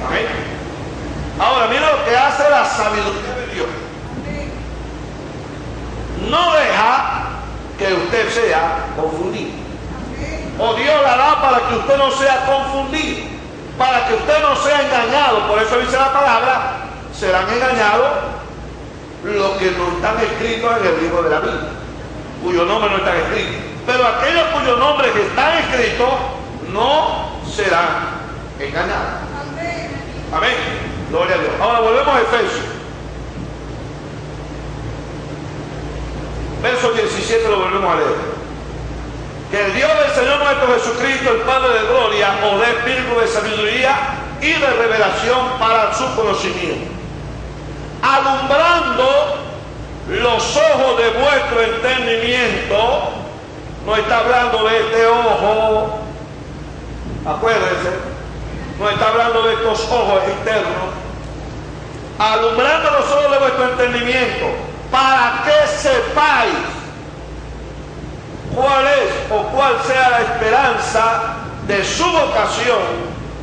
Amén. Ahora, mira lo que hace la sabiduría de Dios. No deja que usted sea confundido. O Dios la da para que usted no sea confundido, para que usted no sea engañado. Por eso dice la palabra, serán engañados los que no están escritos en el libro de la Biblia, cuyo nombre no está escrito. Pero aquellos cuyos nombres están escritos no serán engañados. Amén. Gloria a Dios. Ahora volvemos a Efesios. Verso 17 lo volvemos a leer. Que el Dios del Señor nuestro Jesucristo, el Padre de gloria, os dé espíritu de sabiduría y de revelación para su conocimiento, alumbrando los ojos de vuestro entendimiento. No está hablando de este ojo, acuérdense, no está hablando de estos ojos externos. Alumbrando los ojos de vuestro entendimiento, para que sepáis cuál es o cuál sea la esperanza de su vocación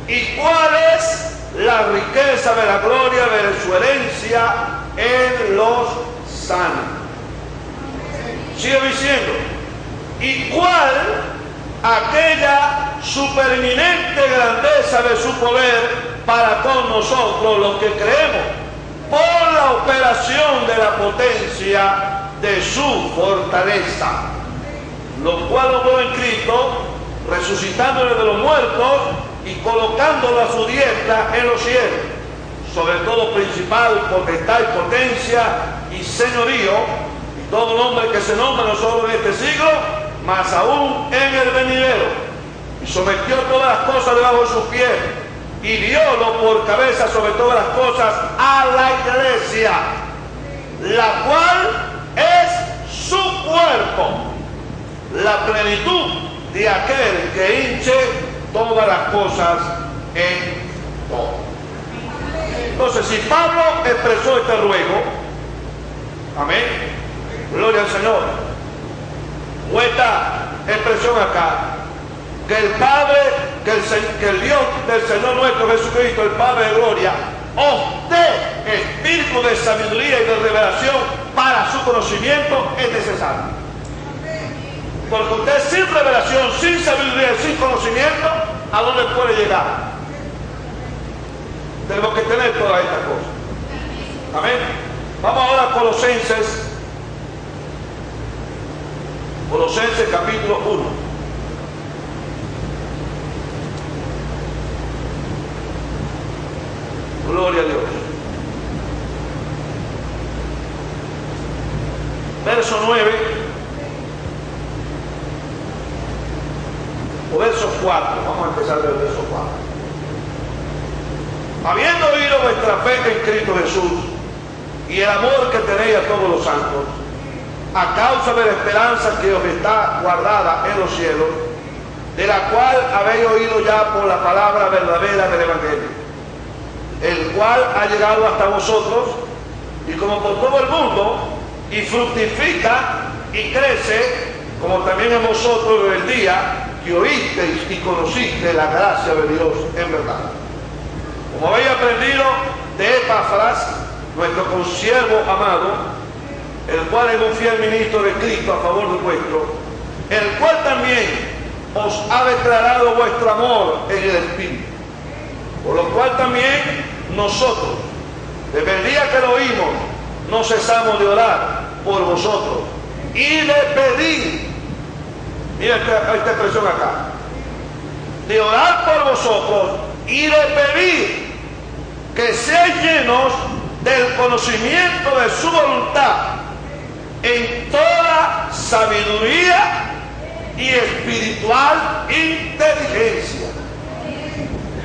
y cuál es la riqueza de la gloria de su herencia en los santos. Sigue diciendo, y cuál aquella supereminente grandeza de su poder para con nosotros los que creemos, por la operación de la potencia de su fortaleza, lo cual obró en Cristo, resucitándole de los muertos y colocándolo a su diestra en los cielos, sobre todo principal, potestad y potencia y señorío, y todo nombre que se nombra no solo en este siglo, mas aún en el venidero, y sometió todas las cosas debajo de sus pies, y diólo por cabeza sobre todas las cosas a la iglesia, la cual es su cuerpo, la plenitud de aquel que hinche todas las cosas en todo. Entonces, si Pablo expresó este ruego, amén, gloria al Señor, o esta expresión acá, que el Padre, que el Dios del Señor nuestro Jesucristo, el Padre de gloria, os dé espíritu de sabiduría y de revelación para su conocimiento, es necesario. Porque usted sin revelación, sin sabiduría, sin conocimiento, ¿a dónde puede llegar? Tenemos que tener todas estas cosas. Amén. Vamos ahora a Colosenses. Colosenses capítulo 1. Gloria a Dios. Verso 9 o verso 4. Vamos a empezar del verso 4. Habiendo oído vuestra fe en Cristo Jesús y el amor que tenéis a todos los santos, a causa de la esperanza que os está guardada en los cielos, de la cual habéis oído ya por la palabra verdadera del Evangelio, el cual ha llegado hasta vosotros, y como por todo el mundo, y fructifica y crece, como también en vosotros desde el día que oísteis y conocisteis la gracia de Dios en verdad. Como habéis aprendido de Epafras, nuestro consiervo amado, el cual es un fiel ministro de Cristo a favor de vuestro, el cual también os ha declarado vuestro amor en el Espíritu. Por lo cual también nosotros, desde el día que lo oímos, no cesamos de orar por vosotros y de pedir, mira esta expresión acá, de orar por vosotros y de pedir que seáis llenos del conocimiento de su voluntad en toda sabiduría y espiritual inteligencia,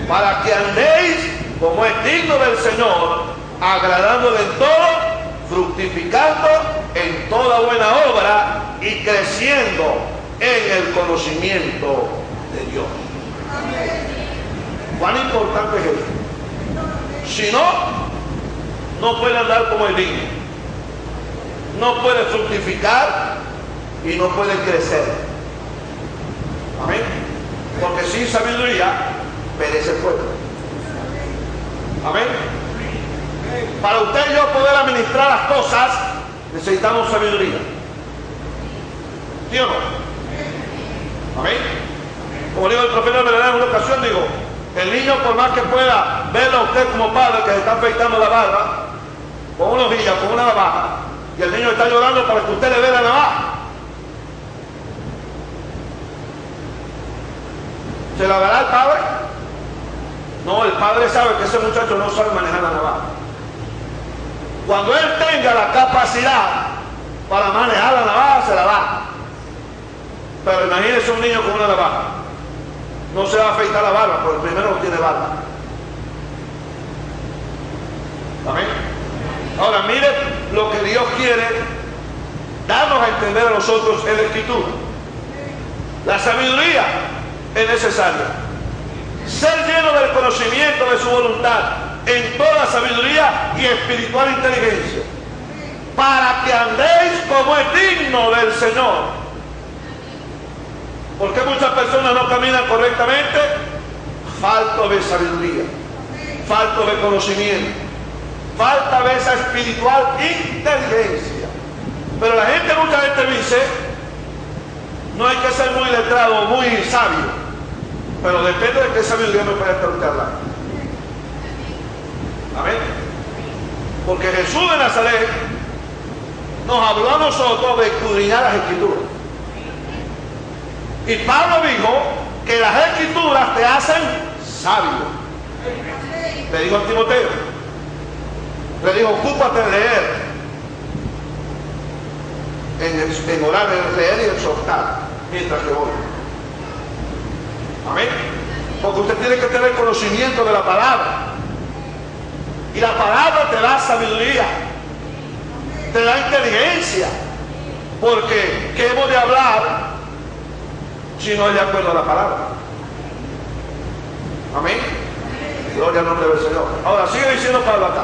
para que andéis como es digno del Señor, agradándole en todo, fructificando en toda buena obra y creciendo en el conocimiento de Dios. ¿Cuán importante es esto? Si no, no puede andar como el niño, no puede fructificar y no puede crecer. Amén. Porque sin sabiduría perece el pueblo. Amén. Para usted y yo poder administrar las cosas, necesitamos sabiduría. ¿Sí o no? Amén. Como digo el profeta Belén en una ocasión, digo, el niño, por más que pueda verlo a usted como padre que se está afeitando la barba con una hojilla, con una navaja, y el niño está llorando para que usted le vea la navaja, ¿se la verá el padre? No, el padre sabe que ese muchacho no sabe manejar la navaja. Cuando él tenga la capacidad para manejar la navaja, se la da. Pero imagínese un niño con una navaja. No se va a afeitar la barba, porque primero no tiene barba. Amén. Ahora mire lo que Dios quiere darnos a entender a nosotros en la Escritura. La sabiduría es necesaria. Ser lleno del conocimiento de su voluntad en toda sabiduría y espiritual inteligencia, para que andéis como es digno del Señor. ¿Por qué muchas personas no caminan correctamente? Falta de sabiduría, falta de conocimiento, falta de esa espiritual inteligencia. Pero la gente, mucha gente dice, no hay que ser muy letrado, muy sabio, pero depende de qué sabiduría me puede estar hablando. Amén. Porque Jesús de Nazaret nos habló a nosotros de escudriñar las Escrituras. Y Pablo dijo que las Escrituras te hacen sabio. Le dijo a Timoteo, le dijo, ocúpate en leer, en orar, en leer y exhortar mientras que voy. Amén. Porque usted tiene que tener conocimiento de la palabra. Y la palabra te da sabiduría, te da inteligencia. Porque ¿qué hemos de hablar si no es de acuerdo a la palabra? Amén. Gloria al nombre del Señor. Ahora sigue diciendo Pablo acá,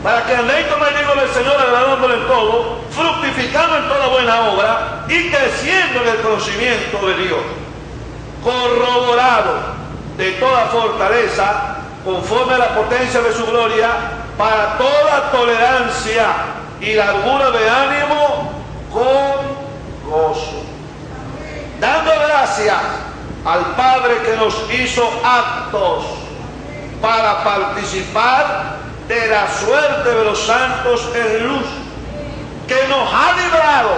para que andéis como el digno del Señor, agradándole en todo, fructificando en toda buena obra y creciendo en el conocimiento de Dios, corroborado de toda fortaleza, conforme a la potencia de su gloria, para toda tolerancia y largura de ánimo con gozo, dando gracias al Padre que nos hizo aptos para participar de la suerte de los santos en luz, que nos ha librado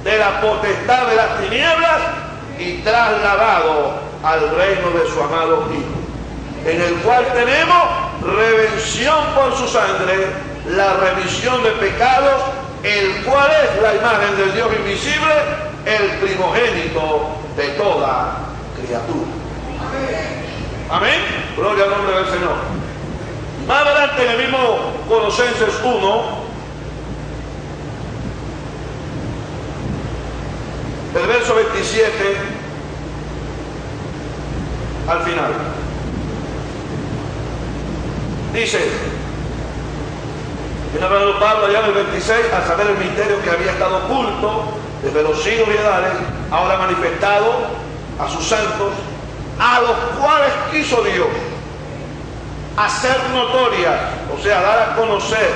de la potestad de las tinieblas y trasladado al reino de su amado Hijo, en el cual tenemos redención por su sangre, la remisión de pecados, el cual es la imagen del Dios invisible, el primogénito de toda criatura. Amén. Gloria al nombre del Señor. Más adelante en el mismo Colosenses 1, el verso 27 al final, dice, viene hablando Pablo allá en el 26, a saber el misterio que había estado oculto desde los siglos y edades, ahora manifestado a sus santos, a los cuales quiso Dios hacer notoria, o sea, dar a conocer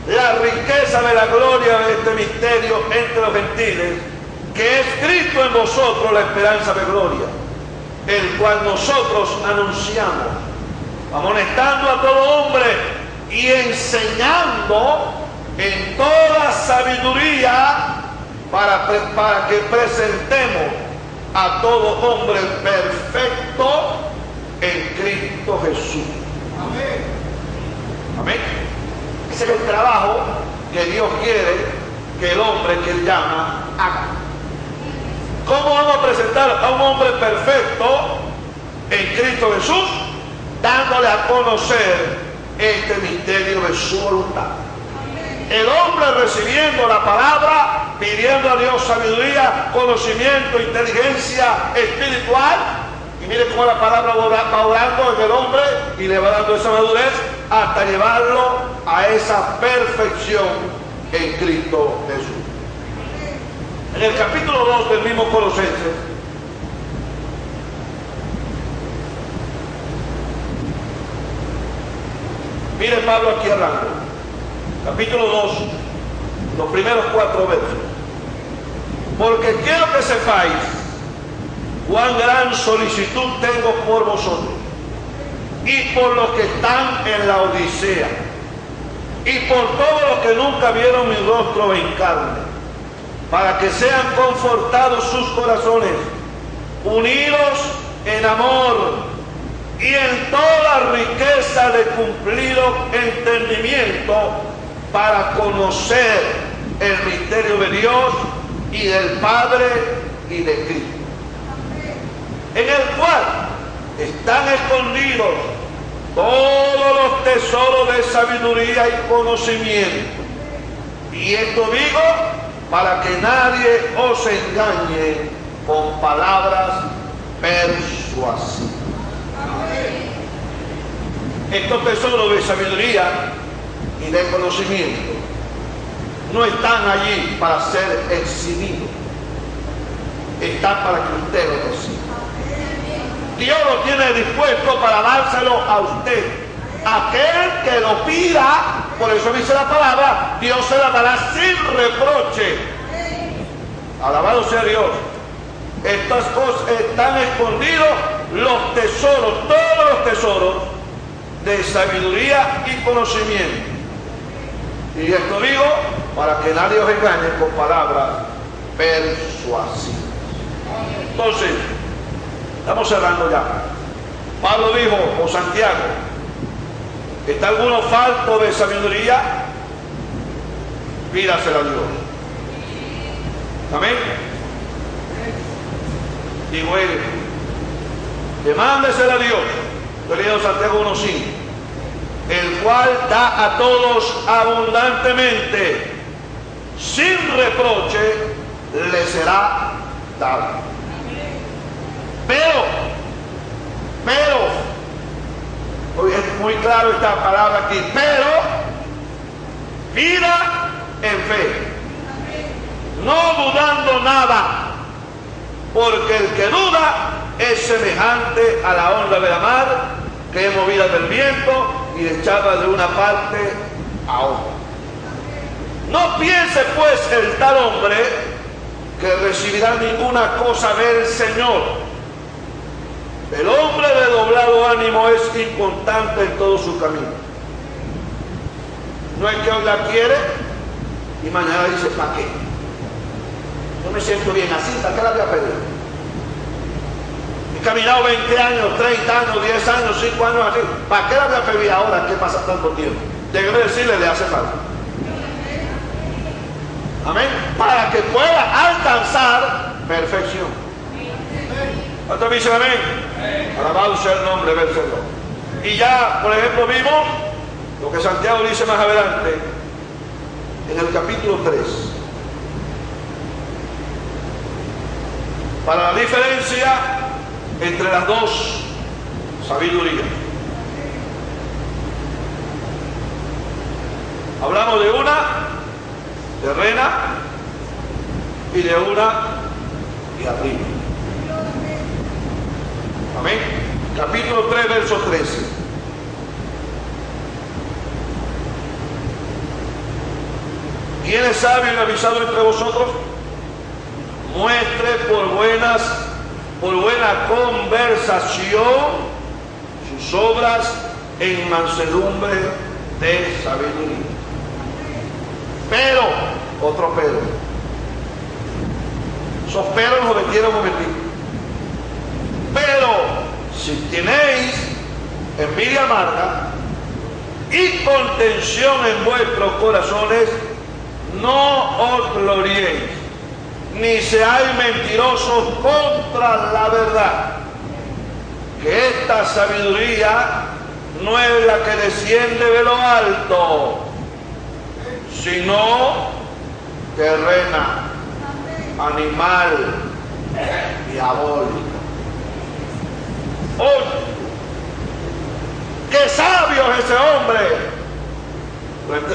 la riqueza de la gloria de este misterio entre los gentiles, que es Cristo en vosotros, la esperanza de gloria, el cual nosotros anunciamos, amonestando a todo hombre y enseñando en toda sabiduría, para que presentemos a todo hombre perfecto en Cristo Jesús. Amén. Amén. Ese es el trabajo que Dios quiere que el hombre que Él llama haga. ¿Cómo vamos a presentar a un hombre perfecto en Cristo Jesús? Dándole a conocer este misterio de su voluntad. El hombre recibiendo la palabra, pidiendo a Dios sabiduría, conocimiento, inteligencia espiritual. Y mire cómo la palabra va orando en el hombre y le va dando esa madurez hasta llevarlo a esa perfección en Cristo Jesús. En el capítulo 2 del mismo Colosenses, mire Pablo aquí hablando, capítulo 2, los primeros 4 versos. Porque quiero que sepáis cuán gran solicitud tengo por vosotros y por los que están en la Odisea y por todos los que nunca vieron mi rostro en carne, para que sean confortados sus corazones, unidos en amor y en toda riqueza de cumplido entendimiento para conocer el misterio de Dios y del Padre y de Cristo, en el cual están escondidos todos los tesoros de sabiduría y conocimiento. Y esto digo para que nadie os engañe con palabras persuasivas. Estos tesoros de sabiduría y de conocimiento no están allí para ser exhibidos, están para que usted lo reciba. Dios lo tiene dispuesto para dárselo a usted. Aquel que lo pida, por eso dice la palabra, Dios se la dará sin reproche. Alabado sea Dios. Estas cosas están escondidos, los tesoros, todos los tesoros de sabiduría y conocimiento. Y esto digo para que nadie os engañe con palabras persuasivas. Entonces, estamos cerrando ya. Pablo dijo, o Santiago, ¿está alguno falto de sabiduría? Pídasela a Dios. Amén. Digo él, demándesela a Dios. Estoy leyendo Santiago 1:5, el cual da a todos abundantemente, sin reproche, le será dado. Pero, es muy claro esta palabra aquí, pero, pida en fe, no dudando nada, porque el que duda es semejante a la onda de la mar, que es movida del viento y echada de una parte a otra. No piense pues el tal hombre que recibirá ninguna cosa del Señor. El hombre de doblado ánimo es inconstante en todo su camino. No es que hoy la quiere y mañana dice, ¿para qué? No me siento bien así, ¿para qué la voy a pedir? He caminado 20 años, 30 años, 10 años, 5 años así. ¿Para qué la voy a pedir ahora que pasa tanto tiempo? Déjeme decirle, le hace falta. Amén. Para que pueda alcanzar perfección. ¿Cuántos dicen amén? Alabado sea el nombre del Señor. Y ya, por ejemplo, vimos lo que Santiago dice más adelante, en el capítulo 3. Para la diferencia entre las dos sabidurías. Hablamos de una terrena y de una de arriba. Amén. Capítulo 3, verso 13. ¿Quién es sabio y avisado entre vosotros? Muestre por buena conversación sus obras en mansedumbre de sabiduría. Pero, otro pero. Esos peros los metieron un momentito. Pero, si tenéis envidia amarga y contención en vuestros corazones, no os gloriéis, ni seáis mentirosos contra la verdad, que esta sabiduría no es la que desciende de lo alto, sino terrena, animal, diabólica. ¡Oh! ¡Qué sabio es ese hombre!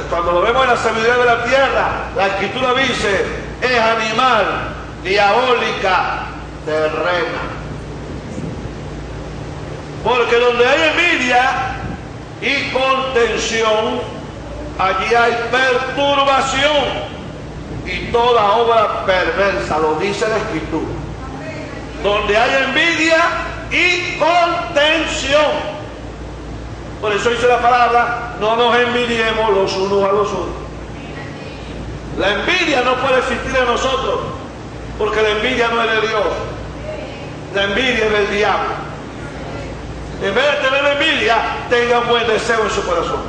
Cuando lo vemos en la sabiduría de la tierra, la escritura dice, es animal, diabólica, terrena. Porque donde hay envidia y contención, allí hay perturbación y toda obra perversa, lo dice la escritura. Donde hay envidia y contención. Por eso dice la palabra, no nos envidiemos los unos a los otros. La envidia no puede existir en nosotros, porque la envidia no es de Dios. La envidia es del diablo. en vez de tener envidia, tengan buen deseo en su corazón.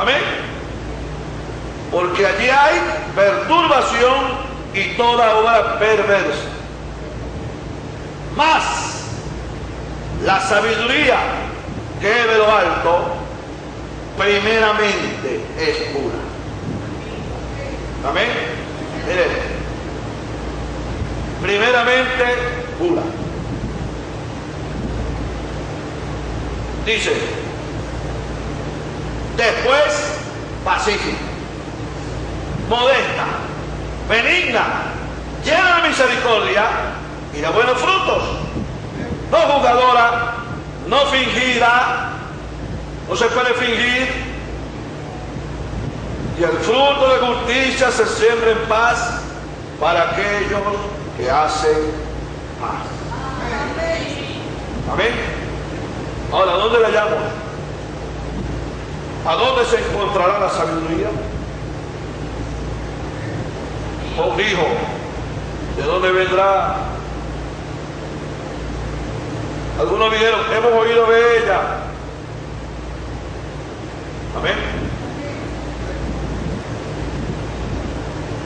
Amén. Porque allí hay perturbación y toda obra perversa. Mas la sabiduría que es de lo alto, primeramente es pura. Amén. Miren, primeramente pura. Dice, después pacífica, modesta, benigna, llena de misericordia y de buenos frutos, no jugadora, no fingida, no se puede fingir, y el fruto de justicia se siembra en paz para aquellos que hacen paz. Amén. Ahora, ¿dónde la hallamos? ¿A dónde se encontrará la sabiduría? Job dijo, ¿de dónde vendrá? Algunos dijeron, hemos oído de ella. Amén.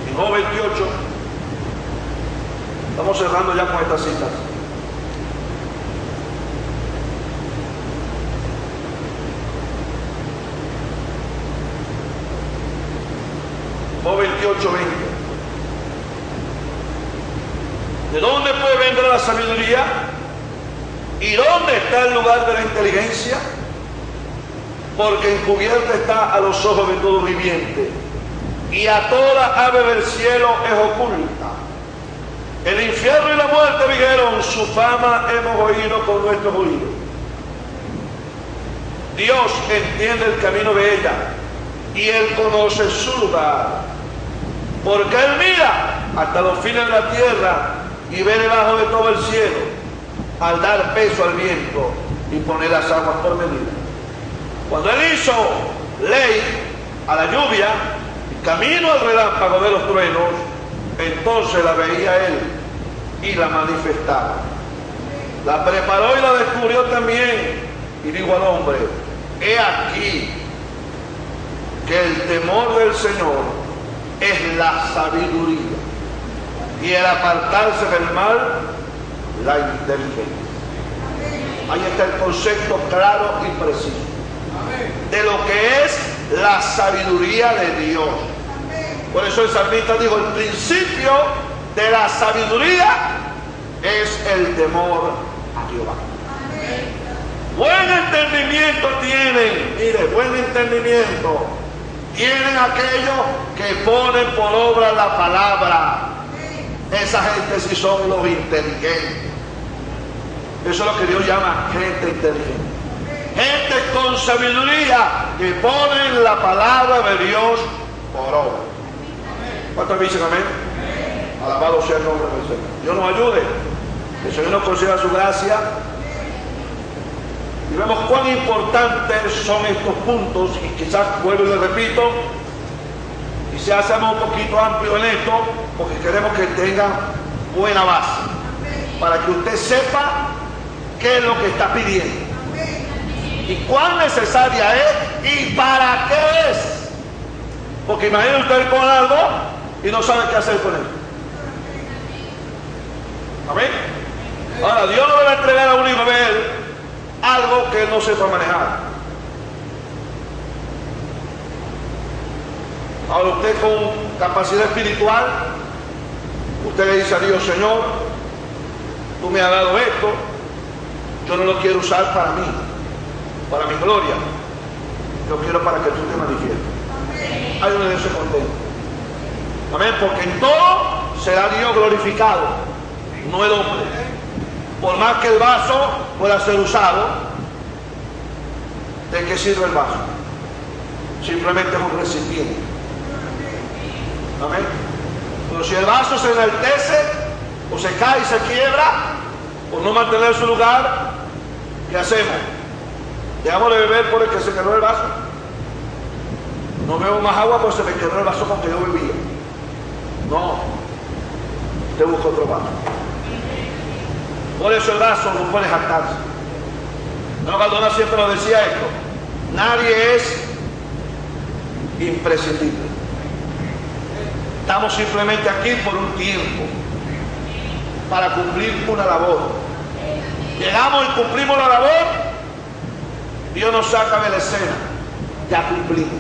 En Job 28, estamos cerrando ya con estas citas. Job 28, 20. ¿De dónde puede venir la sabiduría? ¿Y dónde está el lugar de la inteligencia? Porque encubierta está a los ojos de todo viviente, y a toda ave del cielo es oculta. El infierno y la muerte dijeron, su fama hemos oído con nuestros oídos. Dios entiende el camino de ella, y Él conoce su lugar, porque Él mira hasta los fines de la tierra y ve debajo de todo el cielo, al dar peso al viento y poner las aguas por medida. Cuando Él hizo ley a la lluvia, camino al relámpago de los truenos, entonces la veía Él y la manifestaba. La preparó y la descubrió también, y dijo al hombre, he aquí que el temor del Señor es la sabiduría, y el apartarse del mal, la inteligencia. Ahí está el concepto claro y preciso de lo que es la sabiduría de Dios. Por eso el salmista dijo, el principio de la sabiduría es el temor a Jehová. Buen entendimiento tienen, mire, buen entendimiento tienen aquellos que ponen por obra la palabra. Esa gente sí son los inteligentes. Eso es lo que Dios llama gente inteligente. Gente con sabiduría que ponen la palabra de Dios por obra. ¿Cuántos dicen amén? Alabado sea el nombre del Señor. Dios nos ayude, que el Señor nos conceda su gracia. Y vemos cuán importantes son estos puntos, y quizás vuelvo y les repito, y se hacemos un poquito amplio en esto, porque queremos que tengan buena base, para que usted sepa qué es lo que está pidiendo, y cuán necesaria es, y para qué es. Porque imagínese usted con algo y no sabe qué hacer con él. Amén. Ahora, Dios no le va a entregar a un hijo de él algo que él no sepa manejar. Ahora, usted con capacidad espiritual, usted le dice a Dios, Señor, tú me has dado esto, yo no lo quiero usar para mí, para mi gloria, yo quiero para que tú te manifiestes. Hay uno de esos contentos. Amén, porque en todo será Dios glorificado, no el hombre. Por más que el vaso pueda ser usado, ¿de qué sirve el vaso? Simplemente es un recipiente. Amén. Pero si el vaso se enaltece, o se cae y se quiebra, por no mantener su lugar, ¿qué hacemos? Dejamos de beber por el que se quebró el vaso. No bebo más agua porque se me quebró el vaso con que yo bebía. No, te busco otro vaso. Por eso el vaso no puede jactarse. No, Cardona siempre nos decía esto: nadie es imprescindible. Estamos simplemente aquí por un tiempo, para cumplir una labor. Llegamos y cumplimos la labor, Dios nos saca de la escena, ya cumplimos.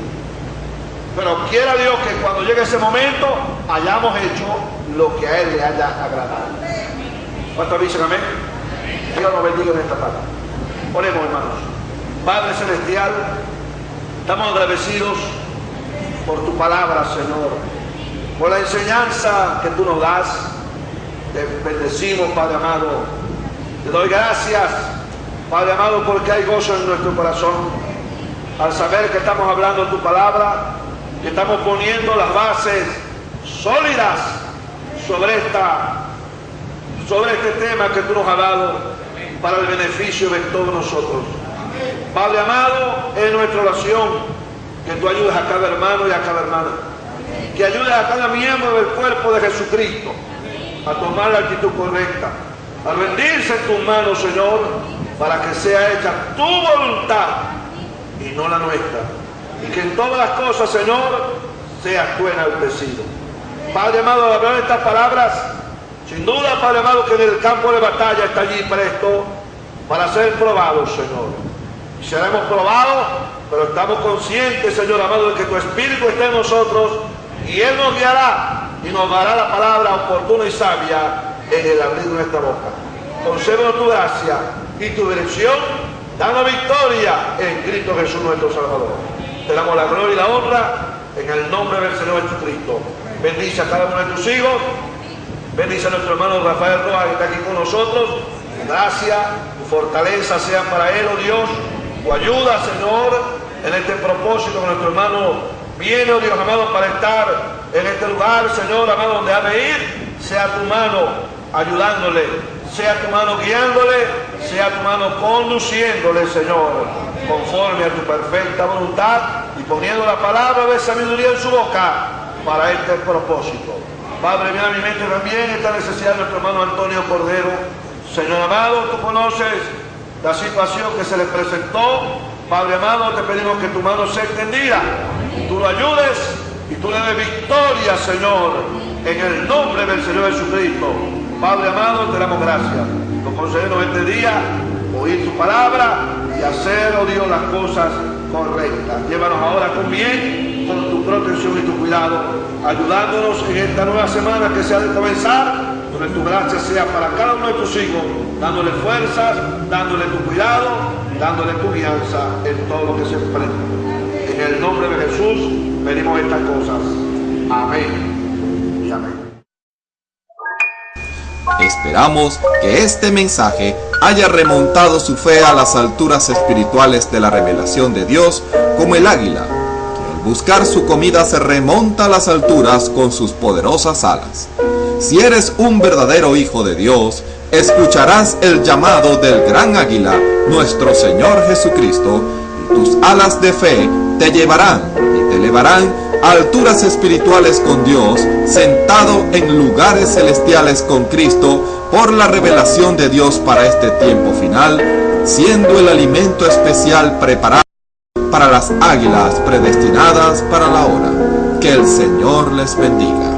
Pero quiera Dios que cuando llegue ese momento hayamos hecho lo que a Él le haya agradado. ¿Cuántos dicen amén? Dios nos bendiga en esta tarde. Oremos, hermanos. Padre Celestial, estamos agradecidos por tu palabra, Señor, por la enseñanza que tú nos das. Te bendecimos, Padre amado. Te doy gracias, Padre amado, porque hay gozo en nuestro corazón al saber que estamos hablando de tu palabra, que estamos poniendo las bases sólidas sobre este tema que tú nos has dado para el beneficio de todos nosotros. Padre amado, en nuestra oración, que tú ayudes a cada hermano y a cada hermana, que ayudes a cada miembro del cuerpo de Jesucristo a tomar la actitud correcta, a rendirse en tus manos, Señor, para que sea hecha tu voluntad y no la nuestra, y que en todas las cosas, Señor, seas tú enaltecido. Padre amado, al hablar estas palabras, sin duda, Padre amado, que en el campo de batalla está allí presto para ser probado, Señor. Y seremos probados, pero estamos conscientes, Señor amado, de que tu Espíritu está en nosotros y Él nos guiará y nos dará la palabra oportuna y sabia en el abrir de nuestra boca. Concédenos tu gracia y tu dirección, dando victoria en Cristo Jesús nuestro Salvador. Te damos la gloria y la honra en el nombre del Señor Jesucristo. Bendice a cada uno de tus hijos. Bendice a nuestro hermano Rafael Rojas, que está aquí con nosotros. Gracia, tu fortaleza sea para él, oh Dios. Tu ayuda, Señor, en este propósito que nuestro hermano viene, oh Dios amado, para estar en este lugar, Señor amado, donde ha de ir. Sea tu mano ayudándole, sea tu mano guiándole, sea tu mano conduciéndole, Señor, conforme a tu perfecta voluntad, y poniendo la palabra de sabiduría en su boca para este propósito. Padre, viene a mi mente también esta necesidad de nuestro hermano Antonio Cordero. Señor amado, tú conoces la situación que se le presentó. Padre amado, te pedimos que tu mano sea extendida, tú lo ayudes y tú le des victoria, Señor, en el nombre del Señor Jesucristo. Padre amado, te damos gracias. Nos concedemos este día oír tu palabra y hacer, oh Dios, las cosas correctas. Llévanos ahora con bien, con tu protección y tu cuidado, ayudándonos en esta nueva semana que se ha de comenzar, donde tu gracia sea para cada uno de tus hijos, dándole fuerzas, dándole tu cuidado, dándole tu guianza en todo lo que se enfrenta. En el nombre de Jesús pedimos estas cosas. Amén y amén. Esperamos que este mensaje haya remontado su fe a las alturas espirituales de la revelación de Dios, como el águila, que al buscar su comida se remonta a las alturas con sus poderosas alas. Si eres un verdadero hijo de Dios, escucharás el llamado del gran águila, nuestro Señor Jesucristo, y tus alas de fe te llevarán y te elevarán a alturas espirituales con Dios, sentado en lugares celestiales con Cristo, por la revelación de Dios para este tiempo final, siendo el alimento especial preparado para las águilas predestinadas para la hora. Que el Señor les bendiga.